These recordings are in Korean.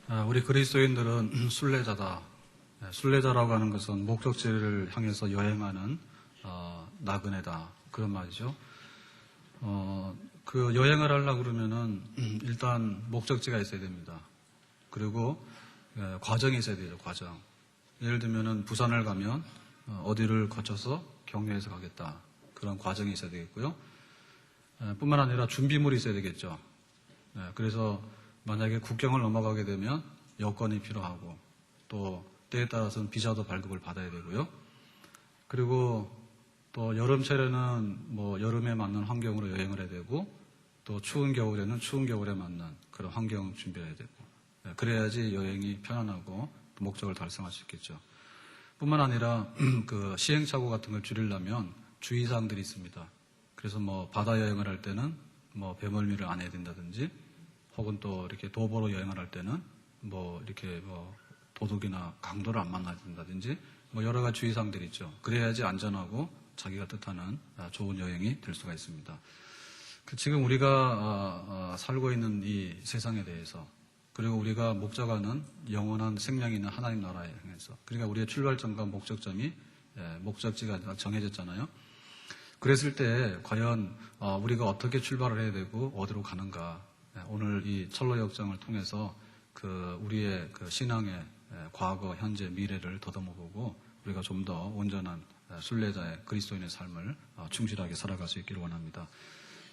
우리 그리스도인들은 순례자다. 순례자라고 하는 것은 목적지를 향해서 여행하는 나그네다. 그런 말이죠. 그 여행을 하려고 그러면은 일단 목적지가 있어야 됩니다. 그리고 과정이 있어야 되죠. 과정. 예를 들면은 부산을 가면 어디를 거쳐서 경유해서 가겠다. 그런 과정이 있어야 되겠고요. 뿐만 아니라 준비물이 있어야 되겠죠. 그래서 만약에 국경을 넘어가게 되면 여권이 필요하고 또 때에 따라서는 비자도 발급을 받아야 되고요. 그리고 또 여름철에는 뭐 여름에 맞는 환경으로 여행을 해야 되고 또 추운 겨울에는 추운 겨울에 맞는 그런 환경 준비해야 되고 그래야지 여행이 편안하고 목적을 달성할 수 있겠죠. 뿐만 아니라 그 시행착오 같은 걸 줄이려면 주의사항들이 있습니다. 그래서 뭐 바다 여행을 할 때는 뭐 배멀미를 안 해야 된다든지 혹은 또 이렇게 도보로 여행을 할 때는 뭐 이렇게 뭐 도둑이나 강도를 안 만나야 된다든지 뭐 여러 가지 주의사항들이 있죠. 그래야지 안전하고 자기가 뜻하는 좋은 여행이 될 수가 있습니다. 지금 우리가 살고 있는 이 세상에 대해서 그리고 우리가 목적하는 영원한 생명이 있는 하나님 나라에 향해서 그러니까 우리의 출발점과 목적점이 목적지가 정해졌잖아요. 그랬을 때 과연 우리가 어떻게 출발을 해야 되고 어디로 가는가 오늘 이 철로 역정을 통해서 그 우리의 그 신앙의 과거, 현재, 미래를 더듬어보고 우리가 좀 더 온전한 순례자의 그리스도인의 삶을 충실하게 살아갈 수 있기를 원합니다.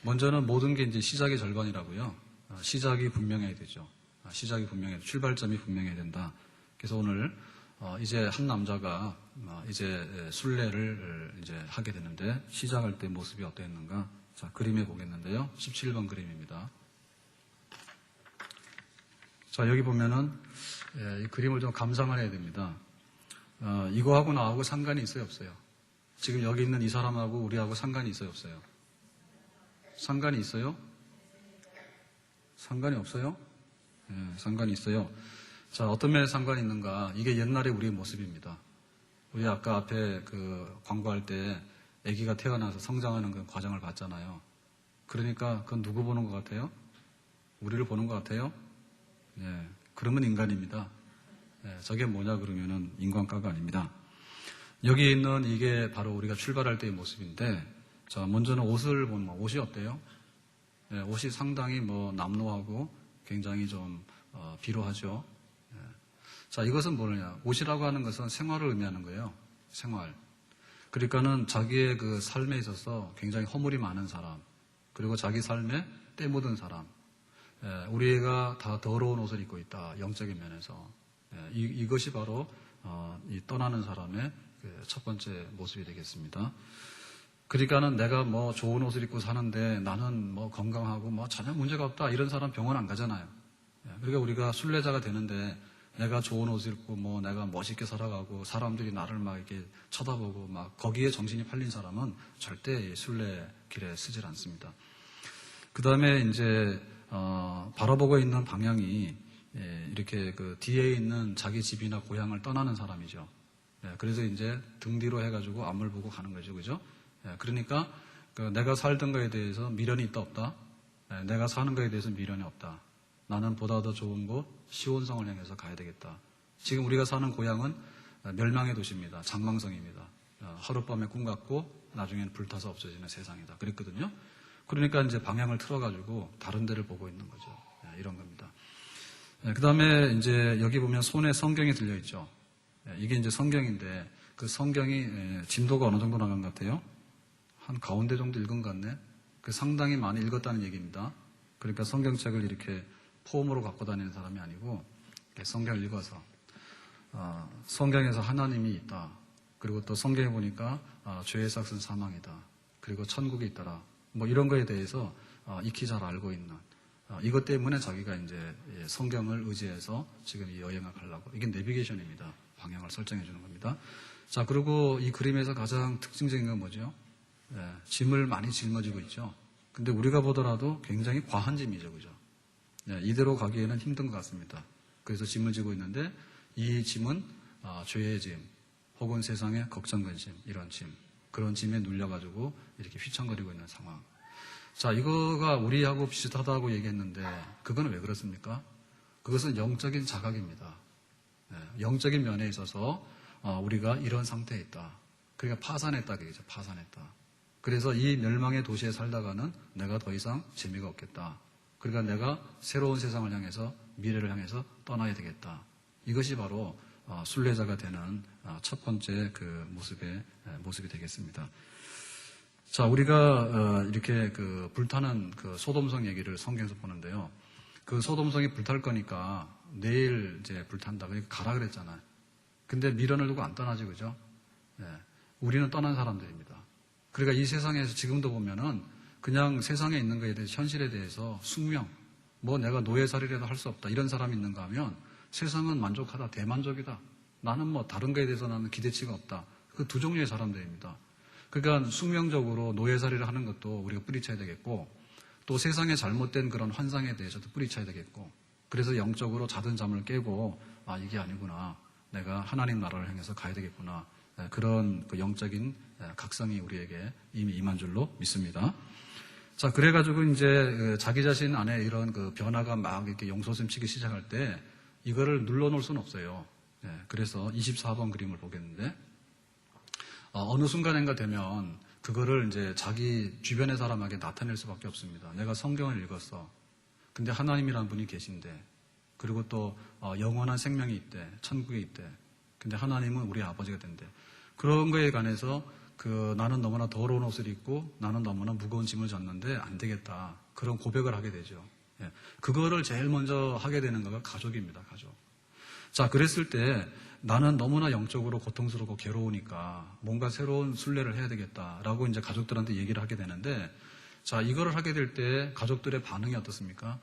먼저는 모든 게 이제 시작의 절반이라고요. 시작이 분명해야 되죠. 시작이 분명해야 돼. 출발점이 분명해야 된다. 그래서 오늘 이제 한 남자가 이제 순례를 이제 하게 되는데 시작할 때 모습이 어땠는가? 자, 그림에 보겠는데요. 17번 그림입니다. 자, 여기 보면은 이 그림을 좀 감상을 해야 됩니다. 이거하고 나하고 상관이 있어요, 없어요? 지금 여기 있는 이 사람하고 우리하고 상관이 있어요, 없어요? 상관이 있어요? 상관이 없어요? 상관이 있어요. 자, 어떤 면에 상관이 있는가? 이게 옛날의 우리의 모습입니다. 우리 아까 앞에 그 광고할 때 아기가 태어나서 성장하는 그 과정을 봤잖아요. 그러니까 그건 누구 보는 것 같아요? 우리를 보는 것 같아요? 그러면 인간입니다. 저게 뭐냐 그러면은 인간과가 아닙니다. 여기 있는 이게 바로 우리가 출발할 때의 모습인데, 자, 먼저는 옷을 보면 옷이 어때요? 옷이 상당히 뭐 남루하고 굉장히 좀 비루하죠. 자, 이것은 뭐냐? 옷이라고 하는 것은 생활을 의미하는 거예요. 생활. 그러니까는 자기의 그 삶에 있어서 굉장히 허물이 많은 사람, 그리고 자기 삶에 때 묻은 사람, 우리가 다 더러운 옷을 입고 있다. 영적인 면에서. 이것이 바로 이 떠나는 사람의 첫 번째 모습이 되겠습니다. 그러니까는 내가 뭐 좋은 옷을 입고 사는데 나는 뭐 건강하고 뭐 전혀 문제가 없다. 이런 사람 병원 안 가잖아요. 그러니까 우리가 순례자가 되는데 내가 좋은 옷을 입고 뭐 내가 멋있게 살아가고 사람들이 나를 막 이렇게 쳐다보고 막 거기에 정신이 팔린 사람은 절대 순례 길에 쓰질 않습니다. 그 다음에 이제 바라보고 있는 방향이 이렇게 그 뒤에 있는 자기 집이나 고향을 떠나는 사람이죠. 그래서 이제 등 뒤로 해가지고 앞을 보고 가는 거죠, 그죠? 그러니까 내가 살던 거에 대해서 미련이 있다 없다. 내가 사는 거에 대해서 미련이 없다. 나는 보다 더 좋은 곳 시온성을 향해서 가야 되겠다. 지금 우리가 사는 고향은 멸망의 도시입니다. 장망성입니다. 하룻밤에 꿈 같고 나중에는 불타서 없어지는 세상이다. 그랬거든요. 그러니까 이제 방향을 틀어가지고 다른 데를 보고 있는 거죠. 이런 겁니다. 그 다음에 이제 여기 보면 손에 성경이 들려있죠. 이게 이제 성경인데 그 성경이 진도가 어느 정도 나간 것 같아요? 한 가운데 정도 읽은 것 같네. 상당히 많이 읽었다는 얘기입니다. 그러니까 성경책을 이렇게 폼으로 갖고 다니는 사람이 아니고 성경을 읽어서 성경에서 하나님이 있다. 그리고 또 성경에 보니까 죄의 삭은 사망이다. 그리고 천국이 있더라. 뭐 이런 거에 대해서 익히 잘 알고 있는 이것 때문에 자기가 이제 성경을 의지해서 지금 이 여행을 가려고 이게 내비게이션입니다. 방향을 설정해 주는 겁니다. 자, 그리고 이 그림에서 가장 특징적인 건 뭐죠? 짐을 많이 짊어지고 있죠. 근데 우리가 보더라도 굉장히 과한 짐이죠, 그죠? 이대로 가기에는 힘든 것 같습니다. 그래서 짐을 지고 있는데 이 짐은 죄의 짐, 혹은 세상의 걱정, 근심 이런 짐, 그런 짐에 눌려가지고 이렇게 휘청거리고 있는 상황. 자, 이거가 우리하고 비슷하다고 얘기했는데 그거는 왜 그렇습니까? 그것은 영적인 자각입니다. 영적인 면에 있어서 우리가 이런 상태에 있다. 그러니까 파산했다 그러죠. 파산했다. 그래서 이 멸망의 도시에 살다가는 내가 더 이상 재미가 없겠다. 그러니까 내가 새로운 세상을 향해서 미래를 향해서 떠나야 되겠다. 이것이 바로 순례자가 되는 첫 번째 그 모습이 되겠습니다. 자, 우리가 이렇게 그 불타는 그 소돔성 얘기를 성경에서 보는데요. 그 소돔성이 불탈 거니까 내일 이제 불탄다. 그러니까 가라 그랬잖아요. 근데 미련을 두고 안 떠나지, 그죠? 우리는 떠난 사람들입니다. 그러니까 이 세상에서 지금도 보면은 그냥 세상에 있는 것에 대해서 현실에 대해서 숙명, 뭐 내가 노예살이라도 할 수 없다 이런 사람이 있는가 하면 세상은 만족하다, 대만족이다. 나는 뭐 다른 거에 대해서 나는 기대치가 없다. 그 두 종류의 사람들입니다. 그러니까 숙명적으로 노예살이를 하는 것도 우리가 뿌리쳐야 되겠고 또 세상의 잘못된 그런 환상에 대해서도 뿌리쳐야 되겠고 그래서 영적으로 자든 잠을 깨고 이게 아니구나. 내가 하나님 나라를 향해서 가야 되겠구나. 그런 그 영적인 각성이 우리에게 이미 임한 줄로 믿습니다. 자, 그래가지고 이제 자기 자신 안에 이런 그 변화가 막 이렇게 용솟음치기 시작할 때 이거를 눌러놓을 수는 없어요. 그래서 24번 그림을 보겠는데 어느 순간인가 되면 그거를 이제 자기 주변의 사람에게 나타낼 수밖에 없습니다. 내가 성경을 읽었어. 근데 하나님이라는 분이 계신데 그리고 또 영원한 생명이 있대. 천국에 있대. 근데 하나님은 우리 아버지가 된대. 그런 거에 관해서 나는 너무나 더러운 옷을 입고 나는 너무나 무거운 짐을 졌는데 안 되겠다. 그런 고백을 하게 되죠. 그거를 제일 먼저 하게 되는 거가 가족입니다. 가족. 자, 그랬을 때 나는 너무나 영적으로 고통스럽고 괴로우니까 뭔가 새로운 순례를 해야 되겠다라고 이제 가족들한테 얘기를 하게 되는데 자, 이거를 하게 될 때 가족들의 반응이 어떻습니까?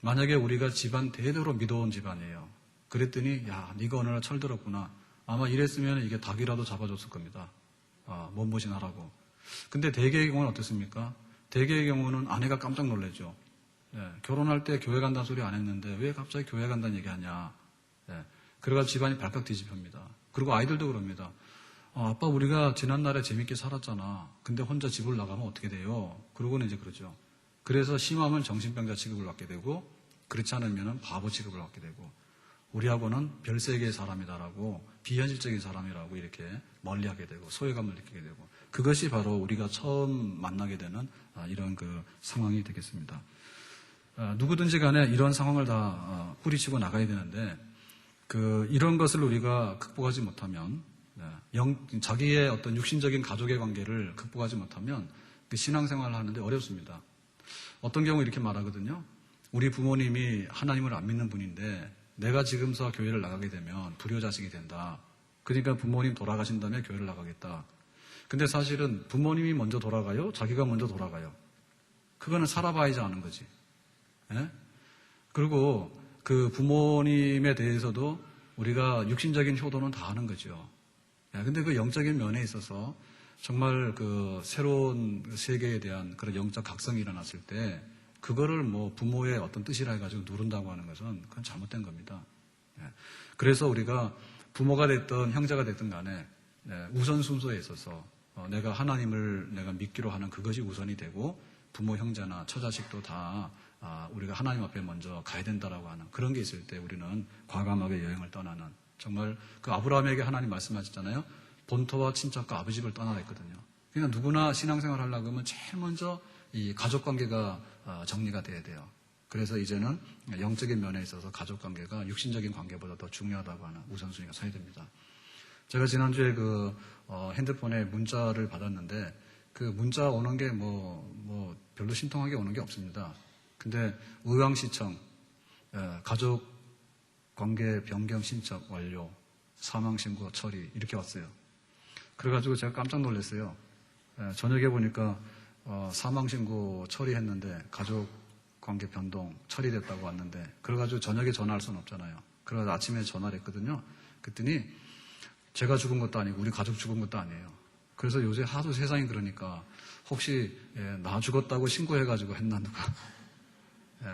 만약에 우리가 집안 대대로 믿어온 집안이에요. 그랬더니 야, 네가 어느 날 철들었구나. 아마 이랬으면 이게 닭이라도 잡아줬을 겁니다. 몸보신하라고. 근데 대개의 경우는 어떻습니까? 대개의 경우는 아내가 깜짝 놀라죠. 결혼할 때 교회 간다는 소리 안 했는데 왜 갑자기 교회 간다는 얘기하냐. 그래가지고 집안이 발칵 뒤집힙니다. 그리고 아이들도 그럽니다. 아빠 우리가 지난날에 재밌게 살았잖아. 근데 혼자 집을 나가면 어떻게 돼요? 그러고는 이제 그러죠. 그래서 심하면 정신병자 취급을 받게 되고 그렇지 않으면 바보 취급을 받게 되고 우리하고는 별세계의 사람이다라고 비현실적인 사람이라고 이렇게 멀리하게 되고 소외감을 느끼게 되고 그것이 바로 우리가 처음 만나게 되는 이런 그 상황이 되겠습니다. 누구든지 간에 이런 상황을 다 뿌리치고 나가야 되는데 이런 것을 우리가 극복하지 못하면 자기의 어떤 육신적인 가족의 관계를 극복하지 못하면 신앙생활을 하는데 어렵습니다. 어떤 경우 이렇게 말하거든요. 우리 부모님이 하나님을 안 믿는 분인데 내가 지금서 교회를 나가게 되면 불효자식이 된다. 그러니까 부모님 돌아가신 다음에 교회를 나가겠다. 근데 사실은 부모님이 먼저 돌아가요? 자기가 먼저 돌아가요? 그거는 살아봐야지 아는 거지. 그리고 그 부모님에 대해서도 우리가 육신적인 효도는 다 하는 거죠. 근데 그 영적인 면에 있어서 정말 그 새로운 세계에 대한 그런 영적 각성이 일어났을 때 그거를 뭐 부모의 어떤 뜻이라 해가지고 누른다고 하는 것은 그건 잘못된 겁니다. 그래서 우리가 부모가 됐든 형제가 됐든 간에 우선 순서에 있어서 내가 하나님을 내가 믿기로 하는 그것이 우선이 되고 부모 형제나 처자식도 다 우리가 하나님 앞에 먼저 가야 된다라고 하는 그런 게 있을 때 우리는 과감하게 여행을 떠나는 정말 그 아브라함에게 하나님 말씀하셨잖아요. 본토와 친척과 아버지 집을 떠나라 했거든요. 그러니까 누구나 신앙생활 하려고 하면 제일 먼저 이 가족관계가 정리가 돼야 돼요. 그래서 이제는 영적인 면에 있어서 가족관계가 육신적인 관계보다 더 중요하다고 하는 우선순위가 서야 됩니다. 제가 지난주에 핸드폰에 문자를 받았는데 그 문자 오는 게 별로 신통하게 오는 게 없습니다. 근데 의왕시청 가족관계 변경 신청 완료, 사망신고 처리 이렇게 왔어요. 그래가지고 제가 깜짝 놀랐어요. 저녁에 보니까 사망신고 처리했는데 가족관계 변동 처리됐다고 왔는데 그래가지고 저녁에 전화할 수는 없잖아요. 그래서 아침에 전화를 했거든요. 그랬더니 제가 죽은 것도 아니고 우리 가족 죽은 것도 아니에요. 그래서 요새 하도 세상이 그러니까 혹시 나 죽었다고 신고해가지고 했나 누가.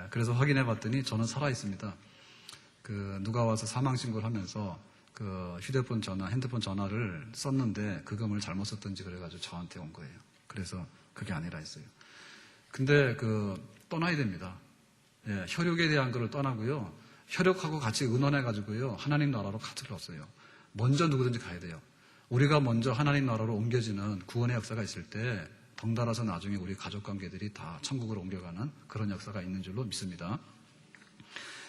그래서 확인해 봤더니 저는 살아있습니다. 누가 와서 사망신고를 하면서 휴대폰 전화, 핸드폰 전화를 썼는데 그걸 잘못 썼던지 그래가지고 저한테 온 거예요. 그래서 그게 아니라 했어요. 근데 떠나야 됩니다. 혈육에 대한 거를 떠나고요. 혈육하고 같이 의논해가지고요. 하나님 나라로 가득 없어요. 먼저 누구든지 가야 돼요. 우리가 먼저 하나님 나라로 옮겨지는 구원의 역사가 있을 때 덩달아서 나중에 우리 가족관계들이 다 천국으로 옮겨가는 그런 역사가 있는 줄로 믿습니다.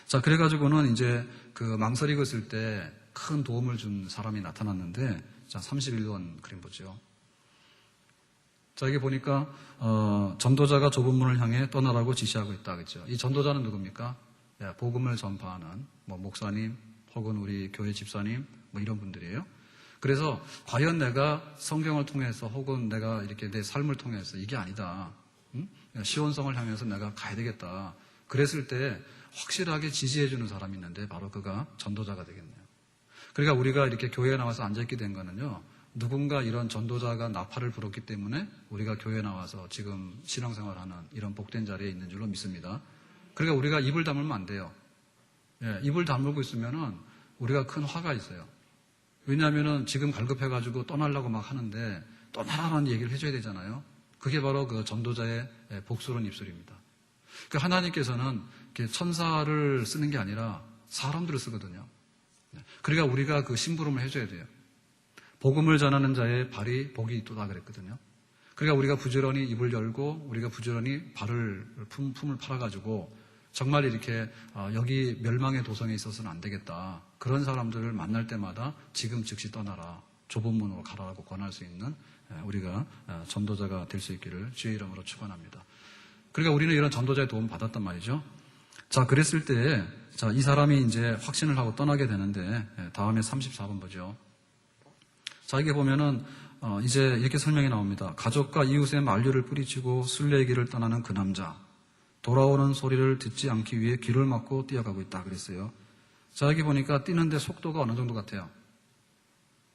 자, 그래가지고는 이제 그 망설이고 있을 때 큰 도움을 준 사람이 나타났는데, 자, 31번 그림 보죠. 자, 여기 보니까, 전도자가 좁은 문을 향해 떠나라고 지시하고 있다. 그죠? 이 전도자는 누굽니까? 예, 복음을 전파하는, 목사님, 혹은 우리 교회 집사님, 이런 분들이에요. 그래서, 과연 내가 성경을 통해서, 혹은 내가 이렇게 내 삶을 통해서 이게 아니다. 시온성을 향해서 내가 가야 되겠다. 그랬을 때, 확실하게 지지해주는 사람이 있는데, 바로 그가 전도자가 되겠네요. 그러니까 우리가 이렇게 교회에 나와서 앉아있게 된 거는요, 누군가 이런 전도자가 나팔을 불었기 때문에 우리가 교회에 나와서 지금 신앙생활하는 이런 복된 자리에 있는 줄로 믿습니다. 그러니까 우리가 입을 다물면 안 돼요. 예, 입을 다물고 있으면은 우리가 큰 화가 있어요. 왜냐하면은 지금 갈급해가지고 떠나려고 막 하는데 떠나라는 얘기를 해줘야 되잖아요. 그게 바로 그 전도자의 복스러운 입술입니다. 그러니까 하나님께서는 이렇게 천사를 쓰는 게 아니라 사람들을 쓰거든요. 그러니까 우리가 그 심부름을 해줘야 돼요. 복음을 전하는 자의 발이 복이 있도다 그랬거든요. 그러니까 우리가 부지런히 입을 열고 우리가 부지런히 품을 팔아가지고 정말 이렇게 여기 멸망의 도성에 있어서는 안 되겠다. 그런 사람들을 만날 때마다 지금 즉시 떠나라. 좁은 문으로 가라라고 권할 수 있는 우리가 전도자가 될 수 있기를 주의 이름으로 축원합니다. 그러니까 우리는 이런 전도자의 도움을 받았단 말이죠. 자, 그랬을 때, 자, 이 사람이 이제 확신을 하고 떠나게 되는데, 다음에 34번 보죠. 자, 이게 보면은, 이제 이렇게 설명이 나옵니다. 가족과 이웃의 만류를 뿌리치고 순례의 길을 떠나는 그 남자. 돌아오는 소리를 듣지 않기 위해 귀를 막고 뛰어가고 있다. 그랬어요. 자, 여기 보니까 뛰는데 속도가 어느 정도 같아요?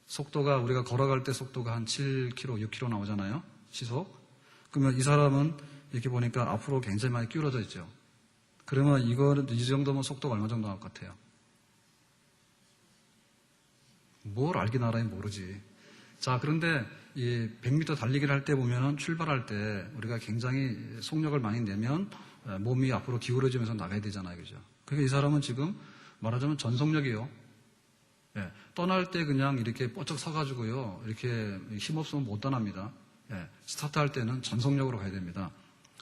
속도가, 우리가 걸어갈 때 속도가 한 7km, 6km 나오잖아요? 시속. 그러면 이 사람은 이렇게 보니까 앞으로 굉장히 많이 기울어져 있죠. 그러면 이 정도면 속도가 얼마 정도 나올 것 같아요? 뭘 알긴 알아야 모르지. 자, 그런데 이 100m 달리기를 할 때 보면은 출발할 때 우리가 굉장히 속력을 많이 내면 몸이 앞으로 기울어지면서 나가야 되잖아요. 그죠? 그러니까 이 사람은 지금 말하자면 전속력이요. 예, 떠날 때 그냥 이렇게 뻗쩍 서가지고요. 이렇게 힘없으면 못 떠납니다. 예, 스타트 할 때는 전속력으로 가야 됩니다.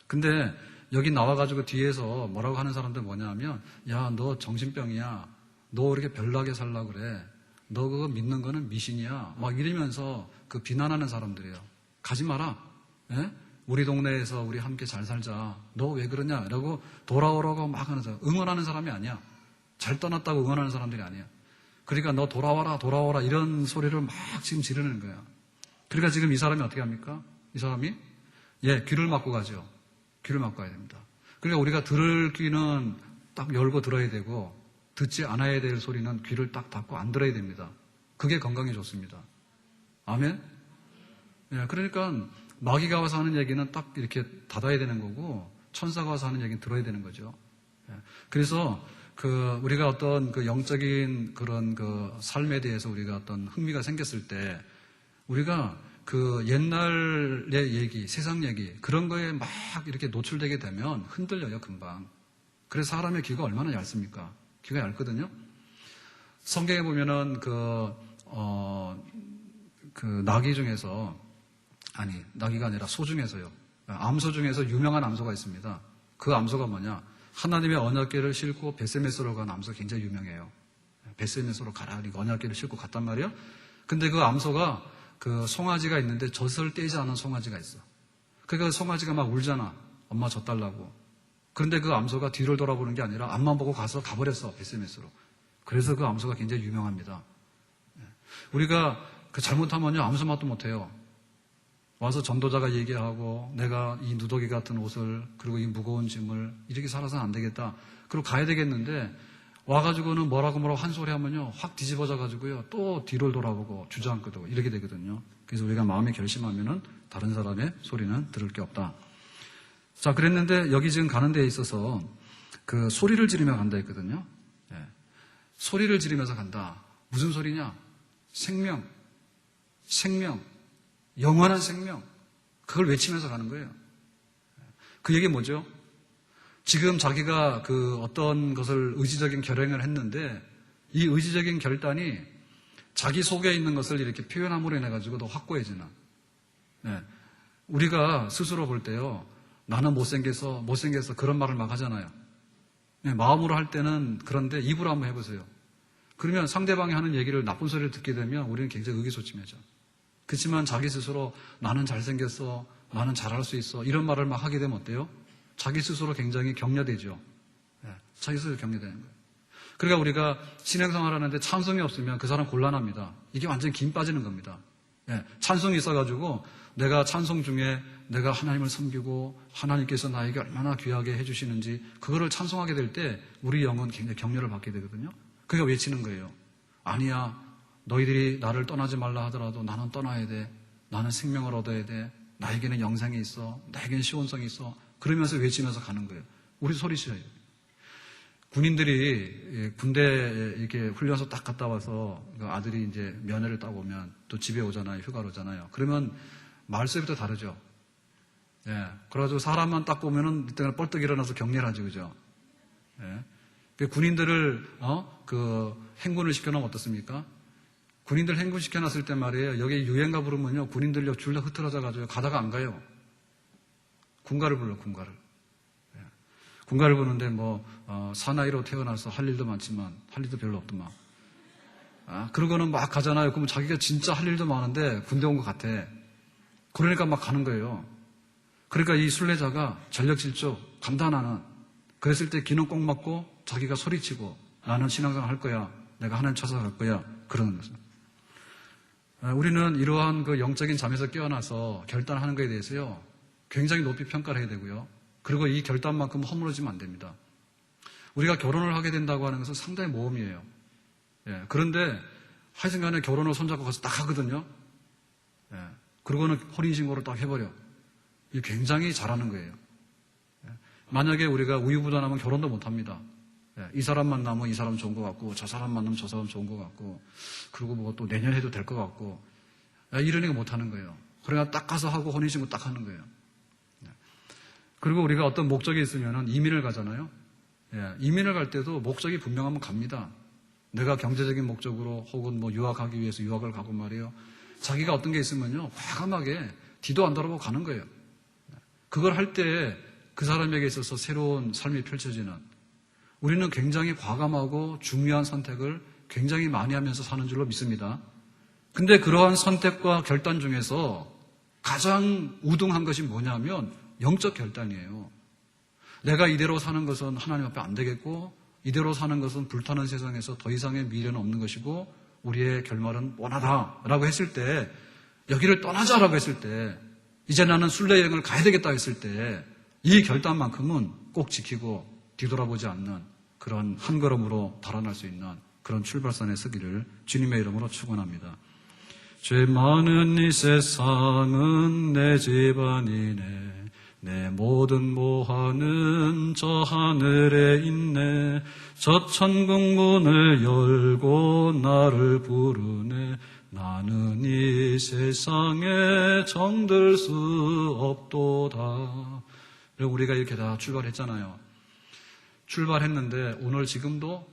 근데 여기 나와가지고 뒤에서 뭐라고 하는 사람들 뭐냐면, 야, 너 정신병이야. 너 이렇게 별나게 살라고 그래. 너 그거 믿는 거는 미신이야. 막 이러면서 그 비난하는 사람들이에요. 가지 마라. 예? 우리 동네에서 우리 함께 잘 살자. 너 왜 그러냐? 라고 돌아오라고 막 하는 사람. 응원하는 사람이 아니야. 잘 떠났다고 응원하는 사람들이 아니야. 그러니까 너 돌아와라, 돌아와라. 이런 소리를 막 지금 지르는 거야. 그러니까 지금 이 사람이 어떻게 합니까? 이 사람이? 예, 귀를 막고 가죠. 귀를 막고 가야 됩니다. 그러니까 우리가 들을 귀는 딱 열고 들어야 되고, 듣지 않아야 될 소리는 귀를 딱 닫고 안 들어야 됩니다. 그게 건강에 좋습니다. 아멘? 예, 그러니까 마귀가 와서 하는 얘기는 딱 이렇게 닫아야 되는 거고, 천사가 와서 하는 얘기는 들어야 되는 거죠. 예, 그래서 우리가 어떤 그 영적인 그런 그 삶에 대해서 우리가 어떤 흥미가 생겼을 때, 우리가 그 옛날의 얘기, 세상 얘기, 그런 거에 막 이렇게 노출되게 되면 흔들려요, 금방. 그래서 사람의 귀가 얼마나 얇습니까? 귀가 얇거든요? 성경에 보면은 나귀 중에서, 나귀가 아니라 소 중에서요. 암소 중에서 유명한 암소가 있습니다. 그 암소가 뭐냐? 하나님의 언약궤를 싣고 벳세메스로 간 암소 굉장히 유명해요. 벳세메스로 가라, 그러니까 언약궤를 싣고 갔단 말이에요. 근데 그 암소가 그 송아지가 있는데 젖을 떼지 않은 송아지가 있어. 그러니까 송아지가 막 울잖아. 엄마 젖 달라고. 그런데 그 암소가 뒤를 돌아보는 게 아니라 앞만 보고 가버렸어. 벳세메스로. 그래서 그 암소가 굉장히 유명합니다. 우리가 잘못하면요, 암소 맛도 못해요. 와서 전도자가 얘기하고 내가 이 누더기 같은 옷을 그리고 이 무거운 짐을 이렇게 살아서는 안 되겠다. 그리고 가야 되겠는데 와가지고는 뭐라고 한 소리 하면요, 확 뒤집어져가지고요, 또 뒤를 돌아보고 주저앉거든. 이렇게 되거든요. 그래서 우리가 마음에 결심하면은 다른 사람의 소리는 들을 게 없다. 자, 그랬는데 여기 지금 가는 데에 있어서 그 소리를 지르며 간다 했거든요. 예. 소리를 지르면서 간다. 무슨 소리냐? 생명, 영원한 생명. 그걸 외치면서 가는 거예요. 그 얘기 뭐죠? 지금 자기가 그 어떤 것을 의지적인 결행을 했는데 이 의지적인 결단이 자기 속에 있는 것을 이렇게 표현함으로 인해 가지고 더 확고해지는. 네. 우리가 스스로 볼 때요, 나는 못생겨서 그런 말을 막 하잖아요. 네, 마음으로 할 때는 그런데 입으로 한번 해보세요. 그러면 상대방이 하는 얘기를 나쁜 소리를 듣게 되면 우리는 굉장히 의기소침해져. 그렇지만 자기 스스로 나는 잘생겼어, 나는 잘할 수 있어 이런 말을 막 하게 되면 어때요? 자기 스스로 굉장히 격려되죠. 네, 자기 스스로 격려되는 거예요. 그러니까 우리가 신앙생활 하는데 찬송이 없으면 그 사람 곤란합니다. 이게 완전히 김 빠지는 겁니다. 네, 찬송이 있어가지고 내가 찬송 중에 내가 하나님을 섬기고 하나님께서 나에게 얼마나 귀하게 해주시는지 그거를 찬송하게 될 때 우리 영은 굉장히 격려를 받게 되거든요. 그러니까 외치는 거예요. 아니야, 너희들이 나를 떠나지 말라 하더라도 나는 떠나야 돼. 나는 생명을 얻어야 돼. 나에게는 영생이 있어. 나에게는 시온성이 있어. 그러면서 외치면서 가는 거예요. 우리 소리쳐요. 군인들이 군대 이렇게 훈련소 딱 갔다 와서 아들이 이제 면회를 따고 오면 또 집에 오잖아요. 휴가로 오잖아요. 그러면 말소리부터 다르죠. 예. 그래가지고 사람만 딱 보면은 이때는 뻘떡 일어나서 격려를 하죠. 그죠? 예. 군인들을, 행군을 시켜놓으면 어떻습니까? 군인들 행군 시켜놨을 때 말이에요. 여기 유행가 부르면요. 군인들요. 줄로 흐트러져가지고 가다가 안 가요. 군가를 불러, 군가를. 군가를 부르는데 사나이로 태어나서 할 일도 많지만 할 일도 별로 없더만. 그러고는 막 가잖아요. 그러면 자기가 진짜 할 일도 많은데 군대 온 것 같아. 그러니까 막 가는 거예요. 그러니까 이 순례자가 전력질주, 간다 나는. 그랬을 때 기는 꼭 맞고 자기가 소리치고 나는 신앙생활 할 거야. 내가 하나님 찾아갈 거야. 그러는 거죠. 우리는 이러한 그 영적인 잠에서 깨어나서 결단하는 것에 대해서요. 굉장히 높이 평가를 해야 되고요. 그리고 이 결단만큼 허물어지면 안 됩니다. 우리가 결혼을 하게 된다고 하는 것은 상당히 모험이에요. 예, 그런데 하여튼간에 결혼을 손잡고 가서 딱 하거든요. 예, 그러고는 혼인신고를 딱 해버려. 이게 굉장히 잘하는 거예요. 예, 만약에 우리가 우유부단하면 결혼도 못합니다. 예, 이 사람 만나면 이 사람 좋은 것 같고 저 사람 만나면 저 사람 좋은 것 같고 그리고 뭐 또 내년 해도 될 것 같고 이러니까 못하는 거예요. 그러니까 딱 가서 하고 혼인신고 딱 하는 거예요. 그리고 우리가 어떤 목적이 있으면 이민을 가잖아요. 예, 이민을 갈 때도 목적이 분명하면 갑니다. 내가 경제적인 목적으로 혹은 뭐 유학하기 위해서 유학을 가고 말이에요. 자기가 어떤 게 있으면요. 과감하게 뒤도 안 돌아보고 가는 거예요. 그걸 할 때 그 사람에게 있어서 새로운 삶이 펼쳐지는 우리는 굉장히 과감하고 중요한 선택을 굉장히 많이 하면서 사는 줄로 믿습니다. 근데 그러한 선택과 결단 중에서 가장 우등한 것이 뭐냐면 영적 결단이에요. 내가 이대로 사는 것은 하나님 앞에 안 되겠고 이대로 사는 것은 불타는 세상에서 더 이상의 미래는 없는 것이고 우리의 결말은 뻔하다라고 했을 때 여기를 떠나자라고 했을 때 이제 나는 순례 여행을 가야 되겠다 했을 때 이 결단만큼은 꼭 지키고 뒤돌아보지 않는 그런 한 걸음으로 달아날 수 있는 그런 출발선에 서기를 주님의 이름으로 축원합니다. 죄 많은 이 세상은 내 집안이네 내 모든 모하는 저 하늘에 있네 저 천국 문을 열고 나를 부르네 나는 이 세상에 정들 수 없도다. 그리고 우리가 이렇게 다 출발했잖아요. 출발했는데 오늘 지금도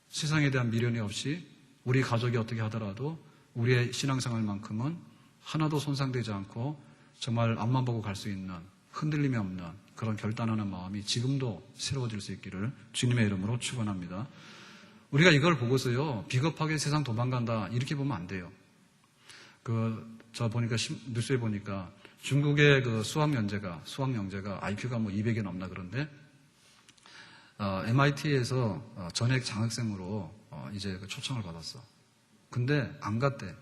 세상에 대한 미련이 없이 우리 가족이 어떻게 하더라도 우리의 신앙생활만큼은 하나도 손상되지 않고 정말 앞만 보고 갈 수 있는 흔들림이 없는 그런 결단하는 마음이 지금도 새로워질 수 있기를 주님의 이름으로 축원합니다. 우리가 이걸 보고서요 비겁하게 세상 도망간다 이렇게 보면 안 돼요. 저 보니까 뉴스에 보니까 중국의 그 수학 영재가 IQ가 뭐 200이 넘나 그런데 MIT에서 전액 장학생으로 이제 그 초청을 받았어. 근데 안 갔대.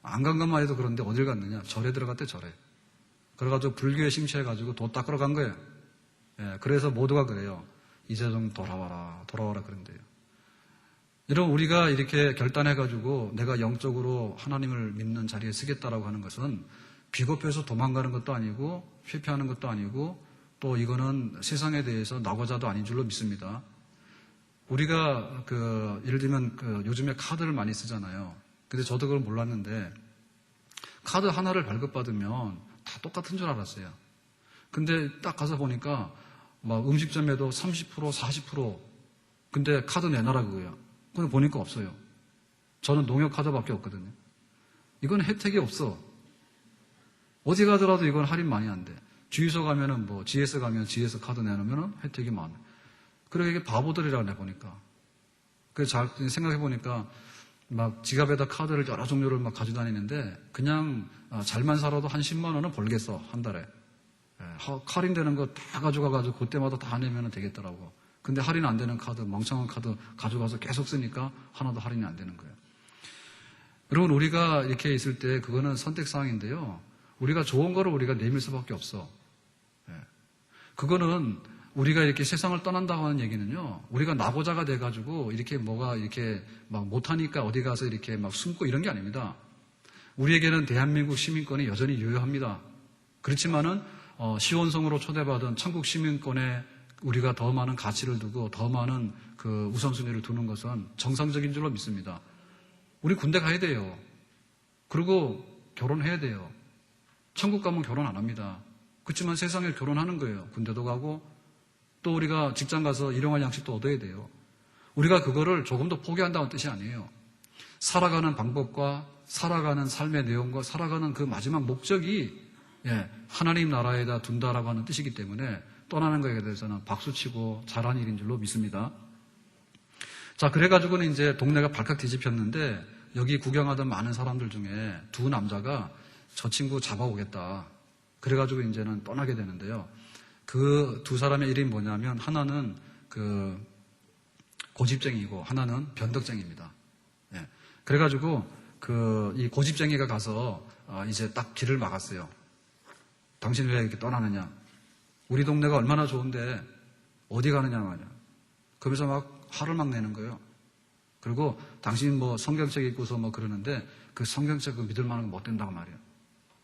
안 간 것만 해도 그런데 어딜 갔느냐? 절에 들어갔대, 절에. 그래가지고 불교에 심취해가지고 돈 닦으러 간 거예요. 예, 그래서 모두가 그래요. 이제 좀 돌아와라 그런데요. 여러분, 우리가 이렇게 결단해가지고 내가 영적으로 하나님을 믿는 자리에 서겠다라고 하는 것은 비겁해서 도망가는 것도 아니고 회피하는 것도 아니고 또 이거는 세상에 대해서 나고자도 아닌 줄로 믿습니다. 우리가 예를 들면 요즘에 카드를 많이 쓰잖아요. 근데 저도 그걸 몰랐는데 카드 하나를 발급받으면 다 똑같은 줄 알았어요. 근데 딱 가서 보니까 막 음식점에도 30%, 40%. 근데 카드 내놔라 그거야. 근데 보니까 없어요. 저는 농협 카드밖에 없거든요. 이건 혜택이 없어. 어디 가더라도 이건 할인 많이 안 돼. 주유소 가면은 뭐 GS 가면 GS 카드 내놓으면 혜택이 많아. 그러게 이게 바보들이라 내 보니까. 그래서 잘 생각해 보니까 막 지갑에다 카드를 여러 종류를 막 가지고 다니는데 그냥 잘만 살아도 한 10만 원은 벌겠어 한 달에. 할인되는 거 다 가져가가지고 그때마다 다 내면 되겠더라고. 근데 할인 안 되는 카드, 멍청한 카드 가져가서 계속 쓰니까 하나도 할인이 안 되는 거예요. 여러분 우리가 이렇게 있을 때 그거는 선택사항인데요. 우리가 좋은 거를 우리가 내밀 수밖에 없어. 그거는 우리가 이렇게 세상을 떠난다고 하는 얘기는요, 우리가 나고자가 돼가지고 이렇게 뭐가 이렇게 막 못하니까 어디 가서 이렇게 막 숨고 이런 게 아닙니다. 우리에게는 대한민국 시민권이 여전히 유효합니다. 그렇지만은 시원성으로 초대받은 천국 시민권에 우리가 더 많은 가치를 두고 더 많은 그 우선순위를 두는 것은 정상적인 줄로 믿습니다. 우리 군대 가야 돼요. 그리고 결혼해야 돼요. 천국 가면 결혼 안 합니다. 그렇지만 세상에 결혼하는 거예요. 군대도 가고 또 우리가 직장 가서 일용할 양식도 얻어야 돼요. 우리가 그거를 조금 더 포기한다는 뜻이 아니에요. 살아가는 방법과 살아가는 삶의 내용과 살아가는 그 마지막 목적이 하나님 나라에다 둔다라고 하는 뜻이기 때문에 떠나는 것에 대해서는 박수치고 잘한 일인 줄로 믿습니다. 자, 그래가지고는 이제 동네가 발칵 뒤집혔는데 여기 구경하던 많은 사람들 중에 두 남자가 저 친구 잡아오겠다. 그래가지고 이제는 떠나게 되는데요. 그 두 사람의 이름이 뭐냐면 하나는 그 고집쟁이고 하나는 변덕쟁이입니다. 그래가지고 이 고집쟁이가 가서 이제 딱 길을 막았어요. 당신 왜 이렇게 떠나느냐? 우리 동네가 얼마나 좋은데 어디 가느냐 말이야. 그러면서 막 화를 막 내는 거예요. 그리고 당신 뭐 성경책 읽고서 뭐 그러는데 그 성경책 믿을 만한 거 못 된다고 말이야.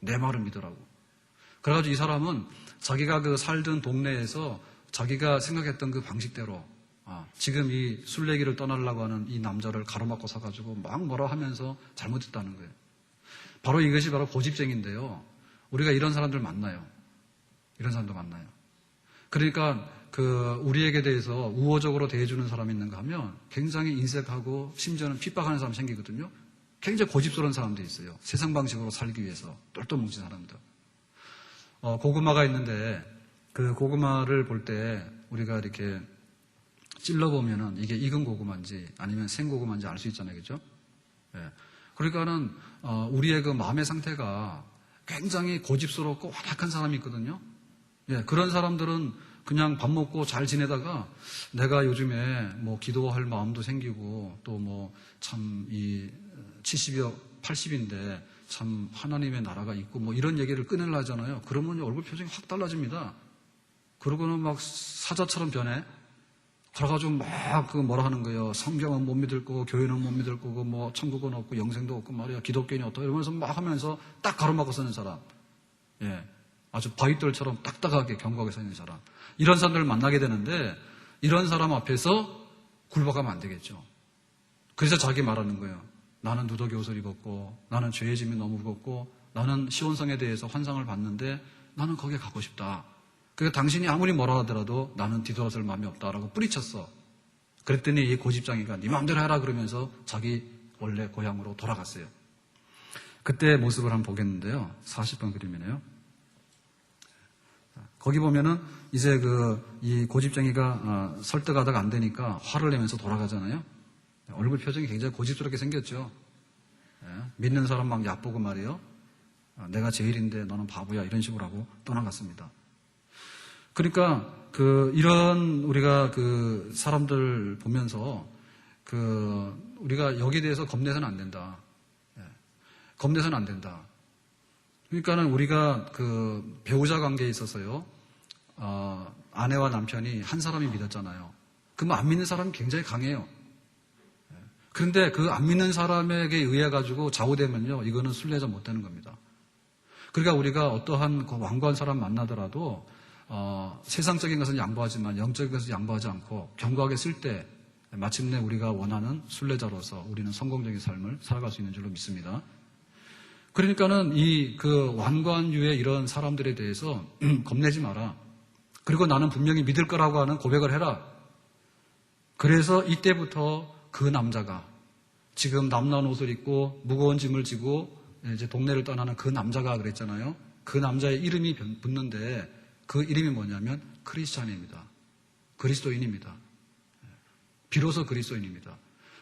내 말을 믿으라고. 그래가지고 이 사람은 자기가 그 살던 동네에서 자기가 생각했던 그 방식대로 지금 이 술래기를 떠나려고 하는 이 남자를 가로막고 서가지고 막 뭐라 하면서 잘못했다는 거예요. 바로 이것이 바로 고집쟁인데요. 우리가 이런 사람들 만나요. 이런 사람도 만나요. 그러니까 우리에게 대해서 우호적으로 대해주는 사람이 있는가 하면 굉장히 인색하고 심지어는 핍박하는 사람 생기거든요. 굉장히 고집스러운 사람들이 있어요. 세상 방식으로 살기 위해서 똘똘 뭉친 사람들. 고구마가 있는데 그 고구마를 볼 때 우리가 이렇게 찔러보면은 이게 익은 고구마인지 아니면 생 고구마인지 알 수 있잖아요. 그죠? 그러니까는 우리의 그 마음의 상태가 굉장히 고집스럽고 완악한 사람이 있거든요. 그런 사람들은 그냥 밥 먹고 잘 지내다가 내가 요즘에 뭐 기도할 마음도 생기고 또 뭐 참 이 70여 80인데 참 하나님의 나라가 있고 뭐 이런 얘기를 꺼내려 하잖아요. 그러면 얼굴 표정이 확 달라집니다. 그러고는 막 사자처럼 변해. 그래가지고 막 그 뭐라 하는 거예요. 성경은 못 믿을 거고 교회는 못 믿을 거고 뭐 천국은 없고 영생도 없고 말이야. 기독교인이 어떠고 이러면서 막 하면서 딱 가로막고 서는 사람. 아주 바위돌처럼 딱딱하게 견고하게 서 있는 사람. 이런 사람들을 만나게 되는데 이런 사람 앞에서 굴복하면 안 되겠죠. 그래서 자기 말하는 거예요. 나는 누더기 옷을 입었고 나는 죄의 짐이 너무 무겁고 나는 시온성에 대해서 환상을 봤는데 나는 거기에 가고 싶다. 그러니까 당신이 아무리 뭐라 하더라도 나는 뒤돌아설 마음이 없다라고 뿌리쳤어. 그랬더니 이 고집장이가 네 마음대로 해라 그러면서 자기 원래 고향으로 돌아갔어요. 그때 모습을 한번 보겠는데요. 40번 그림이네요. 거기 보면은 이제 이 고집쟁이가 설득하다가 안 되니까 화를 내면서 돌아가잖아요. 얼굴 표정이 굉장히 고집스럽게 생겼죠. 믿는 사람 막 얕보고 말이에요. 내가 제일인데 너는 바보야 이런 식으로 하고 떠나갔습니다. 그러니까 이런 우리가 사람들 보면서 우리가 여기에 대해서 겁내서는 안 된다. 겁내서는 안 된다. 그러니까는 우리가 배우자 관계에 있어서요, 아내와 남편이 한 사람이 믿었잖아요. 그러면 안 믿는 사람이 굉장히 강해요. 그런데 그 안 믿는 사람에게 의해 가지고 좌우되면요, 이거는 순례자 못 되는 겁니다. 그러니까 우리가 어떠한 완고한 사람 만나더라도 세상적인 것은 양보하지만 영적인 것은 양보하지 않고 견고하게 쓸 때 마침내 우리가 원하는 순례자로서 우리는 성공적인 삶을 살아갈 수 있는 줄로 믿습니다. 그러니까는 완고한 유의 이런 사람들에 대해서 겁내지 마라. 그리고 나는 분명히 믿을 거라고 하는 고백을 해라. 그래서 이때부터 그 남자가 지금 남나온 옷을 입고 무거운 짐을 지고 이제 동네를 떠나는 그 남자가 그랬잖아요. 그 남자의 이름이 붙는데 그 이름이 뭐냐면 크리스찬입니다. 그리스도인입니다. 비로소 그리스도인입니다.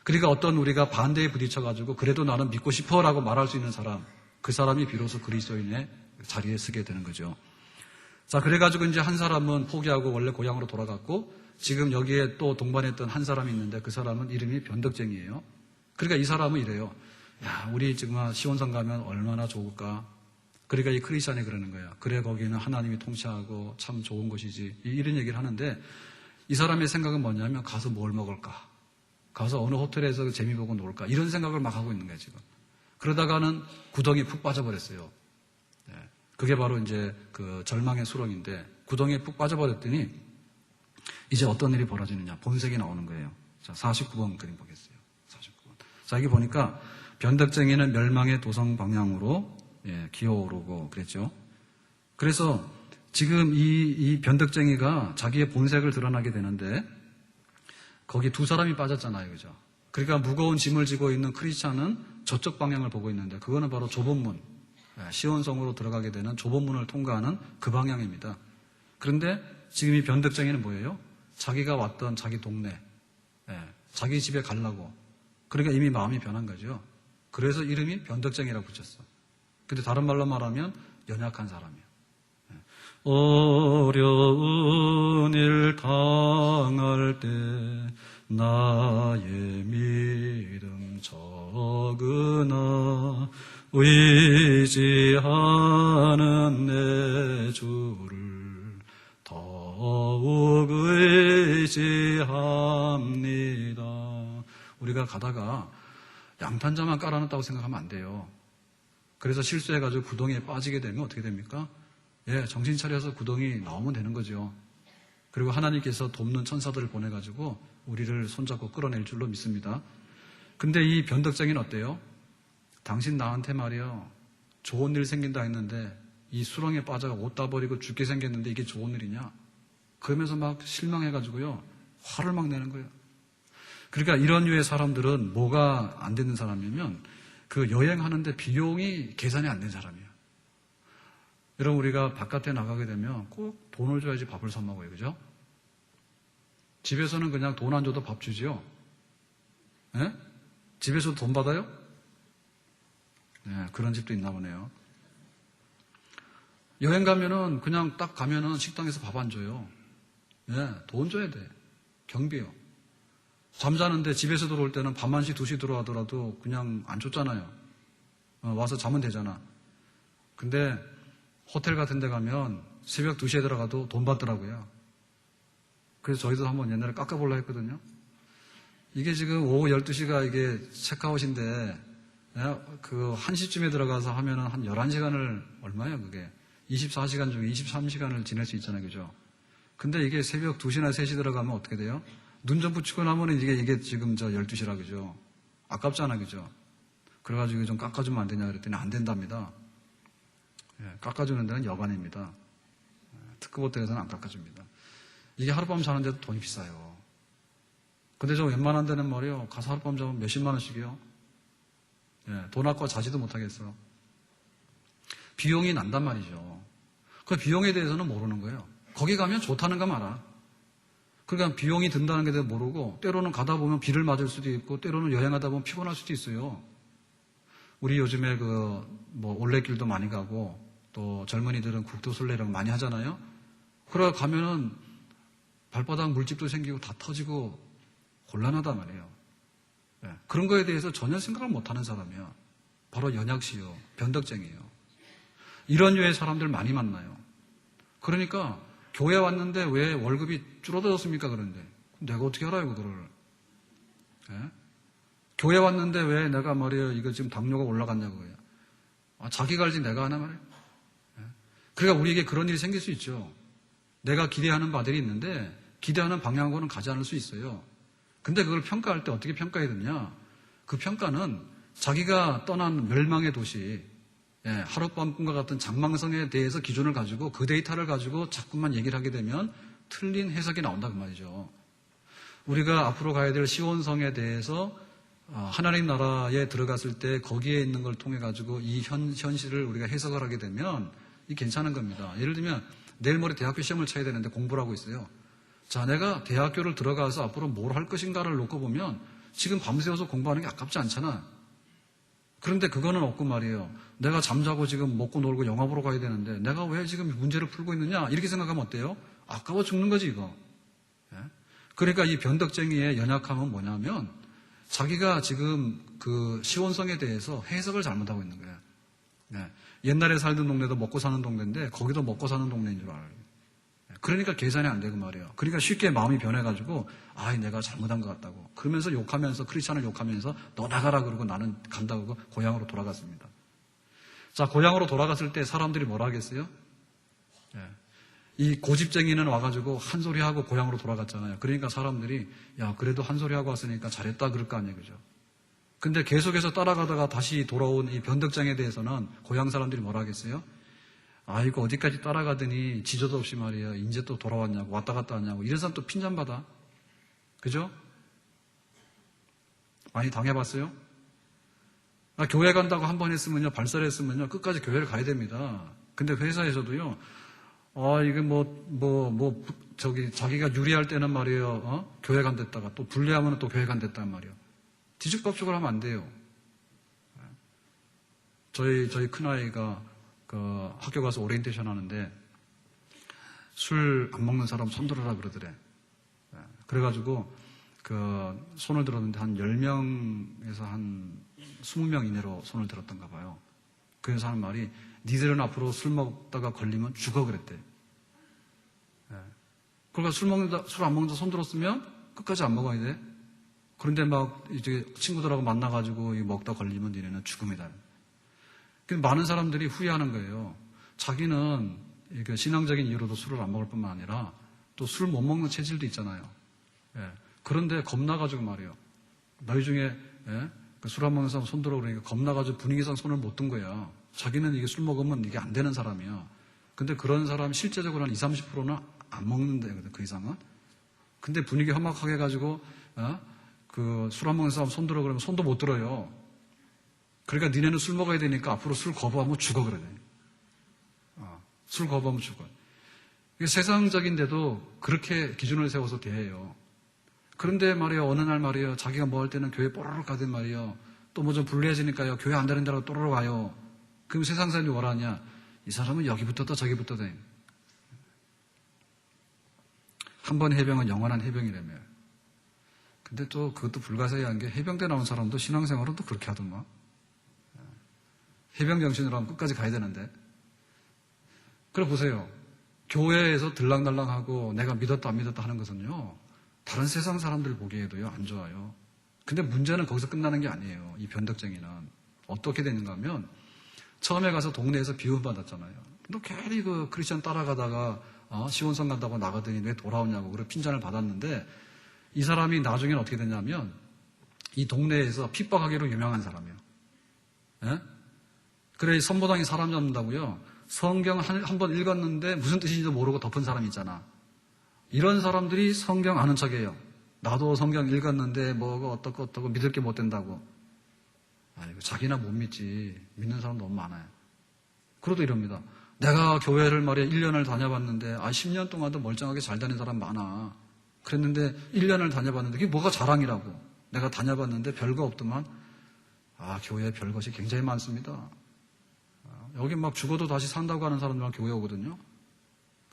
그러니까 어떤 우리가 반대에 부딪혀가지고 그래도 나는 믿고 싶어라고 말할 수 있는 사람, 그 사람이 비로소 그리스도인의 자리에 서게 되는 거죠. 자, 그래가지고 이제 한 사람은 포기하고 원래 고향으로 돌아갔고 지금 여기에 또 동반했던 한 사람이 있는데 그 사람은 이름이 변덕쟁이에요. 그러니까 이 사람은 이래요. 야, 우리 지금 시온성 가면 얼마나 좋을까? 그러니까 이 크리스찬이 그러는 거예요. 그래, 거기는 하나님이 통치하고 참 좋은 곳이지. 이런 얘기를 하는데 이 사람의 생각은 뭐냐면 가서 뭘 먹을까? 가서 어느 호텔에서 재미 보고 놀까? 이런 생각을 막 하고 있는 거예요, 지금. 그러다가는 구덩이에 푹 빠져버렸어요. 네. 그게 바로 이제 그 절망의 수렁인데 구덩이에 푹 빠져버렸더니 이제 어떤 일이 벌어지느냐. 본색이 나오는 거예요. 자, 49번 그림 보겠어요. 49번. 자, 여기 보니까 변덕쟁이는 멸망의 도성 방향으로 기어오르고 그랬죠. 그래서 지금 이 변덕쟁이가 자기의 본색을 드러나게 되는데 거기 두 사람이 빠졌잖아요. 그죠? 그러니까 무거운 짐을 지고 있는 크리스찬은 저쪽 방향을 보고 있는데 그거는 바로 좁은 문, 시온성으로 들어가게 되는 좁은 문을 통과하는 그 방향입니다. 그런데 지금 이 변덕쟁이는 뭐예요? 자기가 왔던 자기 동네, 자기 집에 가려고. 그러니까 이미 마음이 변한 거죠. 그래서 이름이 변덕쟁이라고 붙였어. 근데 다른 말로 말하면 연약한 사람이에요. 어려운 일 당할 때 나의 믿음 적으나 의지하는 내 주를 더욱 의지합니다. 우리가 가다가 양탄자만 깔아놨다고 생각하면 안 돼요. 그래서 실수해가지고 구덩이에 빠지게 되면 어떻게 됩니까? 정신 차려서 구덩이 나오면 되는 거죠. 그리고 하나님께서 돕는 천사들을 보내가지고 우리를 손잡고 끌어낼 줄로 믿습니다. 근데 이 변덕쟁이는 어때요? 당신 나한테 말이요. 좋은 일 생긴다 했는데 이 수렁에 빠져가 옷 다 버리고 죽게 생겼는데 이게 좋은 일이냐? 그러면서 막 실망해가지고요. 화를 막 내는 거예요. 그러니까 이런 류의 사람들은 뭐가 안 되는 사람이면 그 여행하는데 비용이 계산이 안 된 사람이에요. 여러분 우리가 바깥에 나가게 되면 꼭 돈을 줘야지 밥을 사 먹어요. 그죠? 집에서는 그냥 돈 안 줘도 밥 주지요. 네? 집에서도 돈 받아요? 네, 그런 집도 있나 보네요. 여행 가면은 그냥 딱 가면은 식당에서 밥 안 줘요. 네, 돈 줘야 돼. 경비요. 잠자는데 집에서 들어올 때는 밤 1시, 2시 들어가더라도 그냥 안 줬잖아요. 와서 자면 되잖아. 근데 호텔 같은 데 가면 새벽 2시에 들어가도 돈 받더라고요. 그래서 저희도 한번 옛날에 깎아보려고 했거든요. 이게 지금 오후 12시가 이게 체크아웃인데, 그 1시쯤에 들어가서 하면은 한 11시간을, 얼마예요, 그게? 24시간 중에 23시간을 지낼 수 있잖아요, 그죠? 근데 이게 새벽 2시나 3시 들어가면 어떻게 돼요? 눈 좀 붙이고 나면은 이게 지금 12시라, 그죠? 아깝잖아, 그죠? 그래가지고 좀 깎아주면 안 되냐 그랬더니 안 된답니다. 깎아주는 데는 여관입니다. 특급 호텔에서는 안 깎아줍니다. 이게 하룻밤 자는데도 돈이 비싸요. 근데 저 웬만한 데는 말이요. 가서 하룻밤 자면 몇십만 원씩이요. 돈 아까 자지도 못하겠어. 비용이 난단 말이죠. 그 비용에 대해서는 모르는 거예요. 거기 가면 좋다는 거 말아. 그러니까 비용이 든다는 게 대해서 모르고 때로는 가다 보면 비를 맞을 수도 있고 때로는 여행하다 보면 피곤할 수도 있어요. 우리 요즘에 올레길도 많이 가고 또 젊은이들은 국도순례 이런 거 많이 하잖아요. 그러다 가면은 발바닥 물집도 생기고 다 터지고 곤란하단 말이에요. 그런 거에 대해서 전혀 생각을 못하는 사람이야. 바로 연약시요, 변덕쟁이에요. 이런 류의 사람들 많이 만나요. 그러니까 교회 왔는데 왜 월급이 줄어들었습니까? 그런데 내가 어떻게 알아요, 그거를? 교회 왔는데 왜 내가 말이에요, 이거 지금 당뇨가 올라갔냐고요. 자기가 알지 내가 하나 말이에요. 그러니까 우리에게 그런 일이 생길 수 있죠. 내가 기대하는 바들이 있는데 기대하는 방향으로는 가지 않을 수 있어요. 근데 그걸 평가할 때 어떻게 평가해야 되냐? 그 평가는 자기가 떠난 멸망의 도시, 하룻밤 꿈과 같은 장망성에 대해서 기준을 가지고 그 데이터를 가지고 자꾸만 얘기를 하게 되면 틀린 해석이 나온다 그 말이죠. 우리가 앞으로 가야 될 시온성에 대해서 하나님 나라에 들어갔을 때 거기에 있는 걸 통해 가지고 이 현실을 우리가 해석을 하게 되면 이 괜찮은 겁니다. 예를 들면 내일 모레 대학교 시험을 쳐야 되는데 공부를 하고 있어요. 자, 내가 대학교를 들어가서 앞으로 뭘 할 것인가를 놓고 보면 지금 밤새워서 공부하는 게 아깝지 않잖아. 그런데 그거는 없고 말이에요. 내가 잠자고 지금 먹고 놀고 영화 보러 가야 되는데 내가 왜 지금 문제를 풀고 있느냐 이렇게 생각하면 어때요? 아까워 죽는 거지 이거. 그러니까 이 변덕쟁이의 연약함은 뭐냐면 자기가 지금 그 시온성에 대해서 해석을 잘못하고 있는 거예요. 옛날에 살던 동네도 먹고 사는 동네인데 거기도 먹고 사는 동네인 줄 알아요. 그러니까 계산이 안 되고 말이에요. 그러니까 쉽게 마음이 변해가지고 내가 잘못한 것 같다고 그러면서 욕하면서 크리스찬을 욕하면서 너 나가라 그러고 나는 간다고 고향으로 돌아갔습니다. 자, 고향으로 돌아갔을 때 사람들이 뭐라 하겠어요? 이 고집쟁이는 와가지고 한 소리 하고 고향으로 돌아갔잖아요. 그러니까 사람들이 야 그래도 한 소리 하고 왔으니까 잘했다 그럴 거 아니에요, 그죠? 근데 계속해서 따라가다가 다시 돌아온 이 변덕장에 대해서는 고향 사람들이 뭐라 하겠어요? 이거 어디까지 따라가더니 지저도 없이 말이에요. 이제 또 돌아왔냐고 왔다 갔다 하냐고 이런 사람 또 핀잔받아. 그죠? 많이 당해봤어요? 교회 간다고 한 번 했으면요, 발설했으면요, 끝까지 교회를 가야 됩니다. 근데 회사에서도요, 자기가 유리할 때는 말이에요, 교회 간댔다가 또 불리하면 또 교회 간댔단 말이에요. 뒤죽박죽을 하면 안 돼요. 저희 큰아이가 학교 가서 오리엔테이션 하는데 술 안 먹는 사람 손 들어라 그러더래. 그래가지고 손을 들었는데 한 10명에서 한 20명 이내로 손을 들었던가 봐요. 그래서 하는 말이 니들은 앞으로 술 먹다가 걸리면 죽어 그랬대. 그러니까 술 안 먹는다 손 들었으면 끝까지 안 먹어야 돼. 그런데 막 이제 친구들하고 만나가지고 먹다 걸리면 니네는 죽음이다. 많은 사람들이 후회하는 거예요. 자기는 신앙적인 이유로도 술을 안 먹을 뿐만 아니라 또 술 못 먹는 체질도 있잖아요. 그런데 겁나가지고 말이에요. 너희 중에 술 안 먹는 사람 손 들어 그러니까 겁나가지고 분위기상 손을 못 든 거야. 자기는 이게 술 먹으면 이게 안 되는 사람이야. 근데 그런 사람 실제적으로 한 20, 30%는 안 먹는데 그 이상은. 근데 분위기 험악하게 해가지고 술 안 먹는 사람 손 들어 그러면 손도 못 들어요. 그러니까 니네는 술 먹어야 되니까 앞으로 술 거부하면 죽어 그러네. 술 거부하면 죽어. 세상적인데도 그렇게 기준을 세워서 대해요. 그런데 말이에요, 어느 날 말이에요, 자기가 뭐 할 때는 교회 뽀로로 가든 말이에요, 또 뭐 좀 불리해지니까요, 교회 안 되는 데라고 또로로 가요. 그럼 세상 사람이 뭐라 하냐? 이 사람은 여기 붙었다 저기 붙었다. 한 번 해병은 영원한 해병이라며. 근데 또 그것도 불가사의한 게 해병대 나온 사람도 신앙생활은 또 그렇게 하더만. 해병 정신으로 하면 끝까지 가야 되는데. 그래 보세요. 교회에서 들락날락하고 내가 믿었다 안 믿었다 하는 것은요, 다른 세상 사람들 보기에도요 안 좋아요. 근데 문제는 거기서 끝나는 게 아니에요. 이 변덕쟁이는 어떻게 되는가 하면 처음에 가서 동네에서 비움받았잖아요. 너 괜히 크리스천 따라가다가 시온성 간다고 나가더니 왜 돌아오냐고 그래 핀잔을 받았는데 이 사람이 나중에는 어떻게 됐냐면 이 동네에서 핍박하기로 유명한 사람이에요. 그래 선보당이 사람 잡는다고요. 성경 한 번 읽었는데 무슨 뜻인지도 모르고 덮은 사람 있잖아. 이런 사람들이 성경 아는 척해요. 나도 성경 읽었는데 뭐가 어떻고 믿을 게 못 된다고. 자기나 못 믿지. 믿는 사람 너무 많아요. 그래도 이럽니다. 내가 교회를 말이야 1년을 다녀봤는데 10년 동안도 멀쩡하게 잘 다닌 사람 많아. 그랬는데 1년을 다녀봤는데 그게 뭐가 자랑이라고. 내가 다녀봤는데 별거 없더만. 교회에 별것이 굉장히 많습니다. 여기 막 죽어도 다시 산다고 하는 사람들만 교회 오거든요.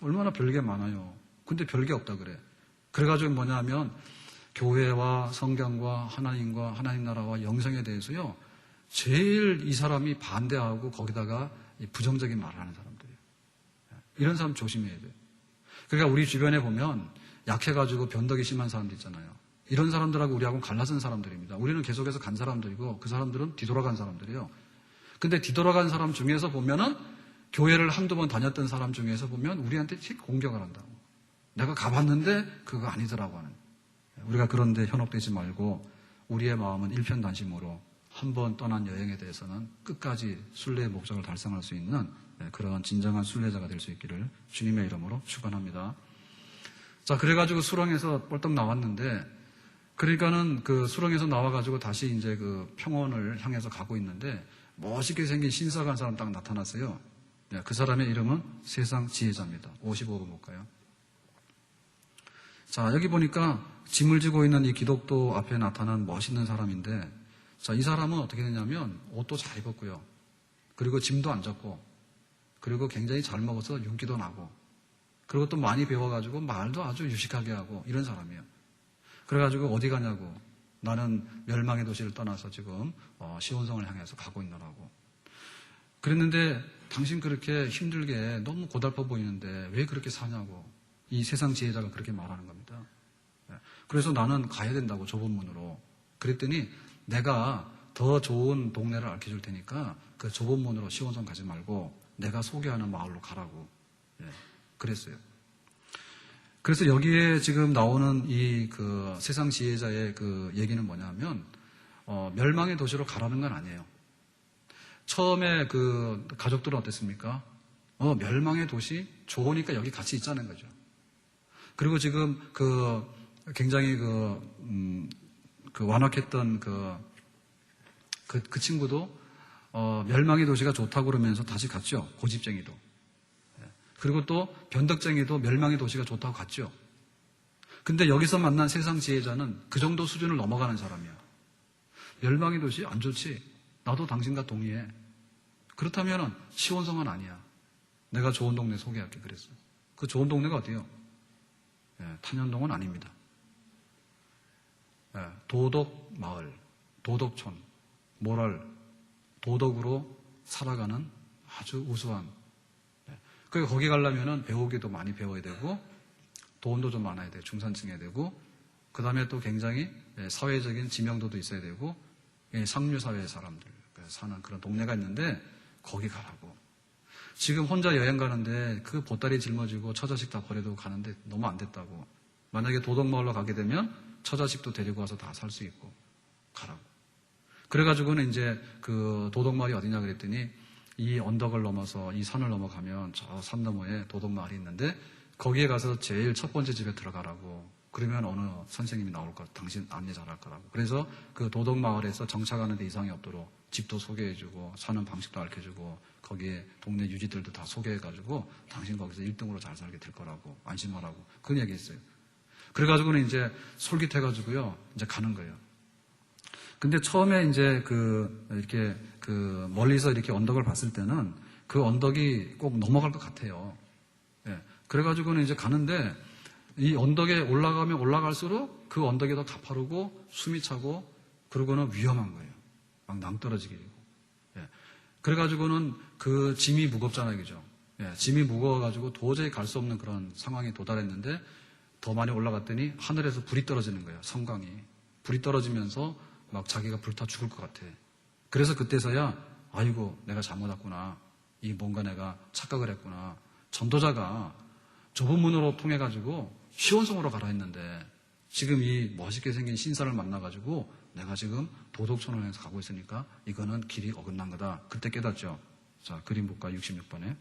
얼마나 별게 많아요. 근데 별게 없다 그래. 그래가지고 뭐냐 하면 교회와 성경과 하나님과 하나님 나라와 영생에 대해서요 제일 이 사람이 반대하고 거기다가 부정적인 말을 하는 사람들이에요. 이런 사람 조심해야 돼요. 그러니까 우리 주변에 보면 약해가지고 변덕이 심한 사람들 있잖아요. 이런 사람들하고 우리하고는 갈라진 사람들입니다. 우리는 계속해서 간 사람들이고 그 사람들은 뒤돌아간 사람들이에요. 근데 뒤돌아간 사람 중에서 보면은 교회를 한두 번 다녔던 사람 중에서 보면 우리한테 공격을 한다고. 내가 가봤는데 그거 아니더라고 하는. 우리가 그런데 현혹되지 말고 우리의 마음은 일편단심으로 한번 떠난 여행에 대해서는 끝까지 순례의 목적을 달성할 수 있는 그런 진정한 순례자가 될 수 있기를 주님의 이름으로 축원합니다. 자, 그래가지고 수렁에서 뻘떡 나왔는데, 그러니까는 그 수렁에서 나와가지고 다시 이제 그 평원을 향해서 가고 있는데, 멋있게 생긴 신사가 한 사람 딱 나타났어요. 그 사람의 이름은 세상 지혜자입니다. 55번 볼까요? 자, 여기 보니까 짐을 지고 있는 이 기독도 앞에 나타난 멋있는 사람인데, 자, 이 사람은 어떻게 되냐면 옷도 잘 입었고요. 그리고 짐도 안 졌고, 그리고 굉장히 잘 먹어서 윤기도 나고, 그리고 또 많이 배워가지고 말도 아주 유식하게 하고 이런 사람이에요. 그래가지고 어디 가냐고, 나는 멸망의 도시를 떠나서 지금 시온성을 향해서 가고 있노라고. 그랬는데 당신 그렇게 힘들게 너무 고달퍼 보이는데 왜 그렇게 사냐고 이 세상 지혜자가 그렇게 말하는 겁니다. 그래서 나는 가야 된다고, 좁은 문으로. 그랬더니 내가 더 좋은 동네를 알려줄 테니까 그 좁은 문으로 시온성 가지 말고 내가 소개하는 마을로 가라고 그랬어요. 그래서 여기에 지금 나오는 이 그 세상 지혜자의 그 얘기는 뭐냐면 멸망의 도시로 가라는 건 아니에요. 처음에 그 가족들은 어땠습니까? 멸망의 도시 좋으니까 여기 같이 있자는 거죠. 그리고 지금 그 굉장히 그 완악했던 그 친구도 멸망의 도시가 좋다고 그러면서 다시 갔죠. 고집쟁이도. 그리고 또 변덕쟁이도 멸망의 도시가 좋다고 갔죠. 근데 여기서 만난 세상 지혜자는 그 정도 수준을 넘어가는 사람이야. 멸망의 도시 안 좋지. 나도 당신과 동의해. 그렇다면 시온성은 아니야. 내가 좋은 동네 소개할게 그랬어. 그 좋은 동네가 어디요? 탄현동은 아닙니다. 도덕 마을, 도덕촌, 모랄, 도덕으로 살아가는 아주 우수한. 그리고 거기 가려면은 배우기도 많이 배워야 되고, 돈도 좀 많아야 돼요. 중산층해야 되고, 그 다음에 또 굉장히 사회적인 지명도도 있어야 되고, 상류사회 사람들 사는 그런 동네가 있는데, 거기 가라고. 지금 혼자 여행 가는데 그 보따리 짊어지고 처자식 다 버려두고 가는데 너무 안 됐다고. 만약에 도덕마을로 가게 되면 처자식도 데리고 와서 다 살 수 있고, 가라고. 그래가지고는 이제 그 도덕마을이 어디냐 그랬더니, 이 언덕을 넘어서 이 산을 넘어가면 저 산 너머에 도덕마을이 있는데 거기에 가서 제일 첫 번째 집에 들어가라고. 그러면 어느 선생님이 나올 거라, 당신 안내 잘할 거라고. 그래서 그 도덕마을에서 정착하는 데 이상이 없도록 집도 소개해주고 사는 방식도 알려주고 거기에 동네 유지들도 다 소개해가지고 당신 거기서 1등으로 잘 살게 될 거라고, 안심하라고. 그런 얘기 했어요. 그래가지고는 이제 솔깃해가지고요 이제 가는 거예요. 근데 처음에 이제 이렇게 멀리서 이렇게 언덕을 봤을 때는 그 언덕이 꼭 넘어갈 것 같아요. 그래가지고는 이제 가는데 이 언덕에 올라가면 올라갈수록 그 언덕이 더 가파르고 숨이 차고 그러고는 위험한 거예요. 막 낭떠러지게 되고. 그래가지고는 그 짐이 무겁잖아요. 그죠? 짐이 무거워가지고 도저히 갈 수 없는 그런 상황에 도달했는데 더 많이 올라갔더니 하늘에서 불이 떨어지는 거예요. 성광이. 불이 떨어지면서 막 자기가 불타 죽을 것 같아. 그래서 그때서야 아이고 내가 잘못 왔구나. 이 뭔가 내가 착각을 했구나. 전도자가 좁은 문으로 통해가지고 시온성으로 가라 했는데 지금 이 멋있게 생긴 신사를 만나가지고 내가 지금 도덕촌을 향해서 가고 있으니까 이거는 길이 어긋난 거다. 그때 깨닫죠. 자, 그림 볼까? 66번에.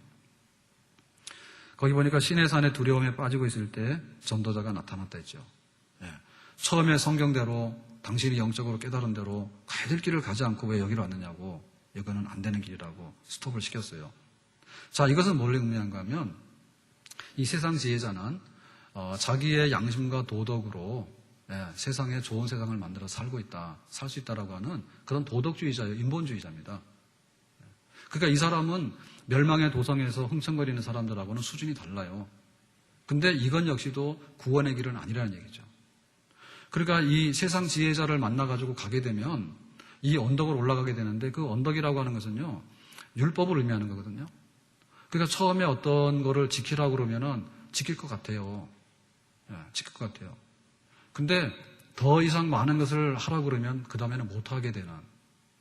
거기 보니까 시내산의 두려움에 빠지고 있을 때 전도자가 나타났다 했죠. 처음에 성경대로 당신이 영적으로 깨달은 대로 가야 될 길을 가지 않고 왜 여기로 왔느냐고. 이거는 안 되는 길이라고 스톱을 시켰어요. 자, 이것은 뭘 의미한가 하면 이 세상 지혜자는 자기의 양심과 도덕으로 세상에 좋은 세상을 만들어 살고 있다, 살 수 있다라고 하는 그런 도덕주의자예요. 인본주의자입니다. 그러니까 이 사람은 멸망의 도성에서 흥청거리는 사람들하고는 수준이 달라요. 근데 이건 역시도 구원의 길은 아니라는 얘기죠. 그러니까 이 세상 지혜자를 만나가지고 가게 되면 이 언덕을 올라가게 되는데 그 언덕이라고 하는 것은요, 율법을 의미하는 거거든요. 그러니까 처음에 어떤 거를 지키라고 그러면은 지킬 것 같아요. 지킬 것 같아요. 근데 더 이상 많은 것을 하라고 그러면 그 다음에는 못하게 되는,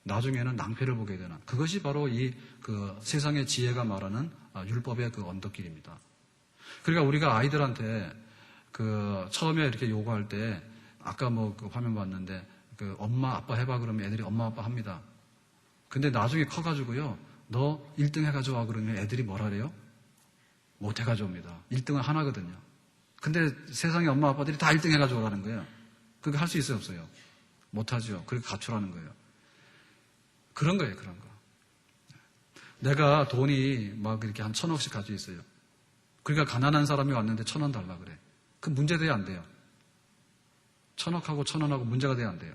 나중에는 낭패를 보게 되는, 그것이 바로 이 세상의 지혜가 말하는 율법의 그 언덕길입니다. 그러니까 우리가 아이들한테 처음에 이렇게 요구할 때 아까 그 화면 봤는데 그 엄마 아빠 해봐 그러면 애들이 엄마 아빠 합니다. 근데 나중에 커가지고요, 너 1등 해가지고 와 그러면 애들이 뭐라 그래요? 못 해가지고 옵니다. 1등은 하나거든요. 근데 세상에 엄마 아빠들이 다 1등 해가지고 오라는 거예요. 그거 할 수 있어요, 없어요? 못하죠. 그렇게 갖추라는 거예요. 그런 거예요, 그런 거. 내가 돈이 막 이렇게 한 1,000억씩 가지고 있어요. 그러니까 가난한 사람이 왔는데 1,000원 달라 그래. 그 문제 돼야 안 돼요. 1,000억하고 1,000원하고 문제가 돼야 안 돼요.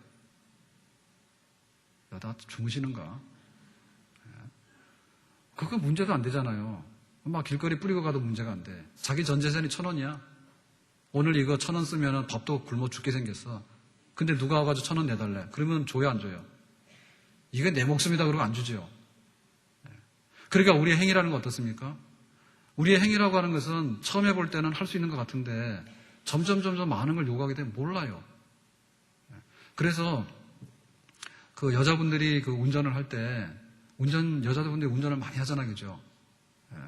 야, 나 주무시는가? 그거 문제도 안 되잖아요. 막 길거리 뿌리고 가도 문제가 안 돼. 자기 전 재산이 1,000원이야. 오늘 이거 1,000원 쓰면 밥도 굶어 죽게 생겼어. 근데 누가 와가지고 1,000원 내달래. 그러면 줘요, 안 줘요? 이게 내 목숨이다 그러고 안 주죠. 그러니까 우리의 행위라는 건 어떻습니까? 우리의 행위라고 하는 것은 처음에 볼 때는 할 수 있는 것 같은데 점점 많은 걸 요구하게 되면 몰라요. 그래서 그 여자분들이 그 운전을 할 때 여자분들이 운전을 많이 하잖아요, 그죠?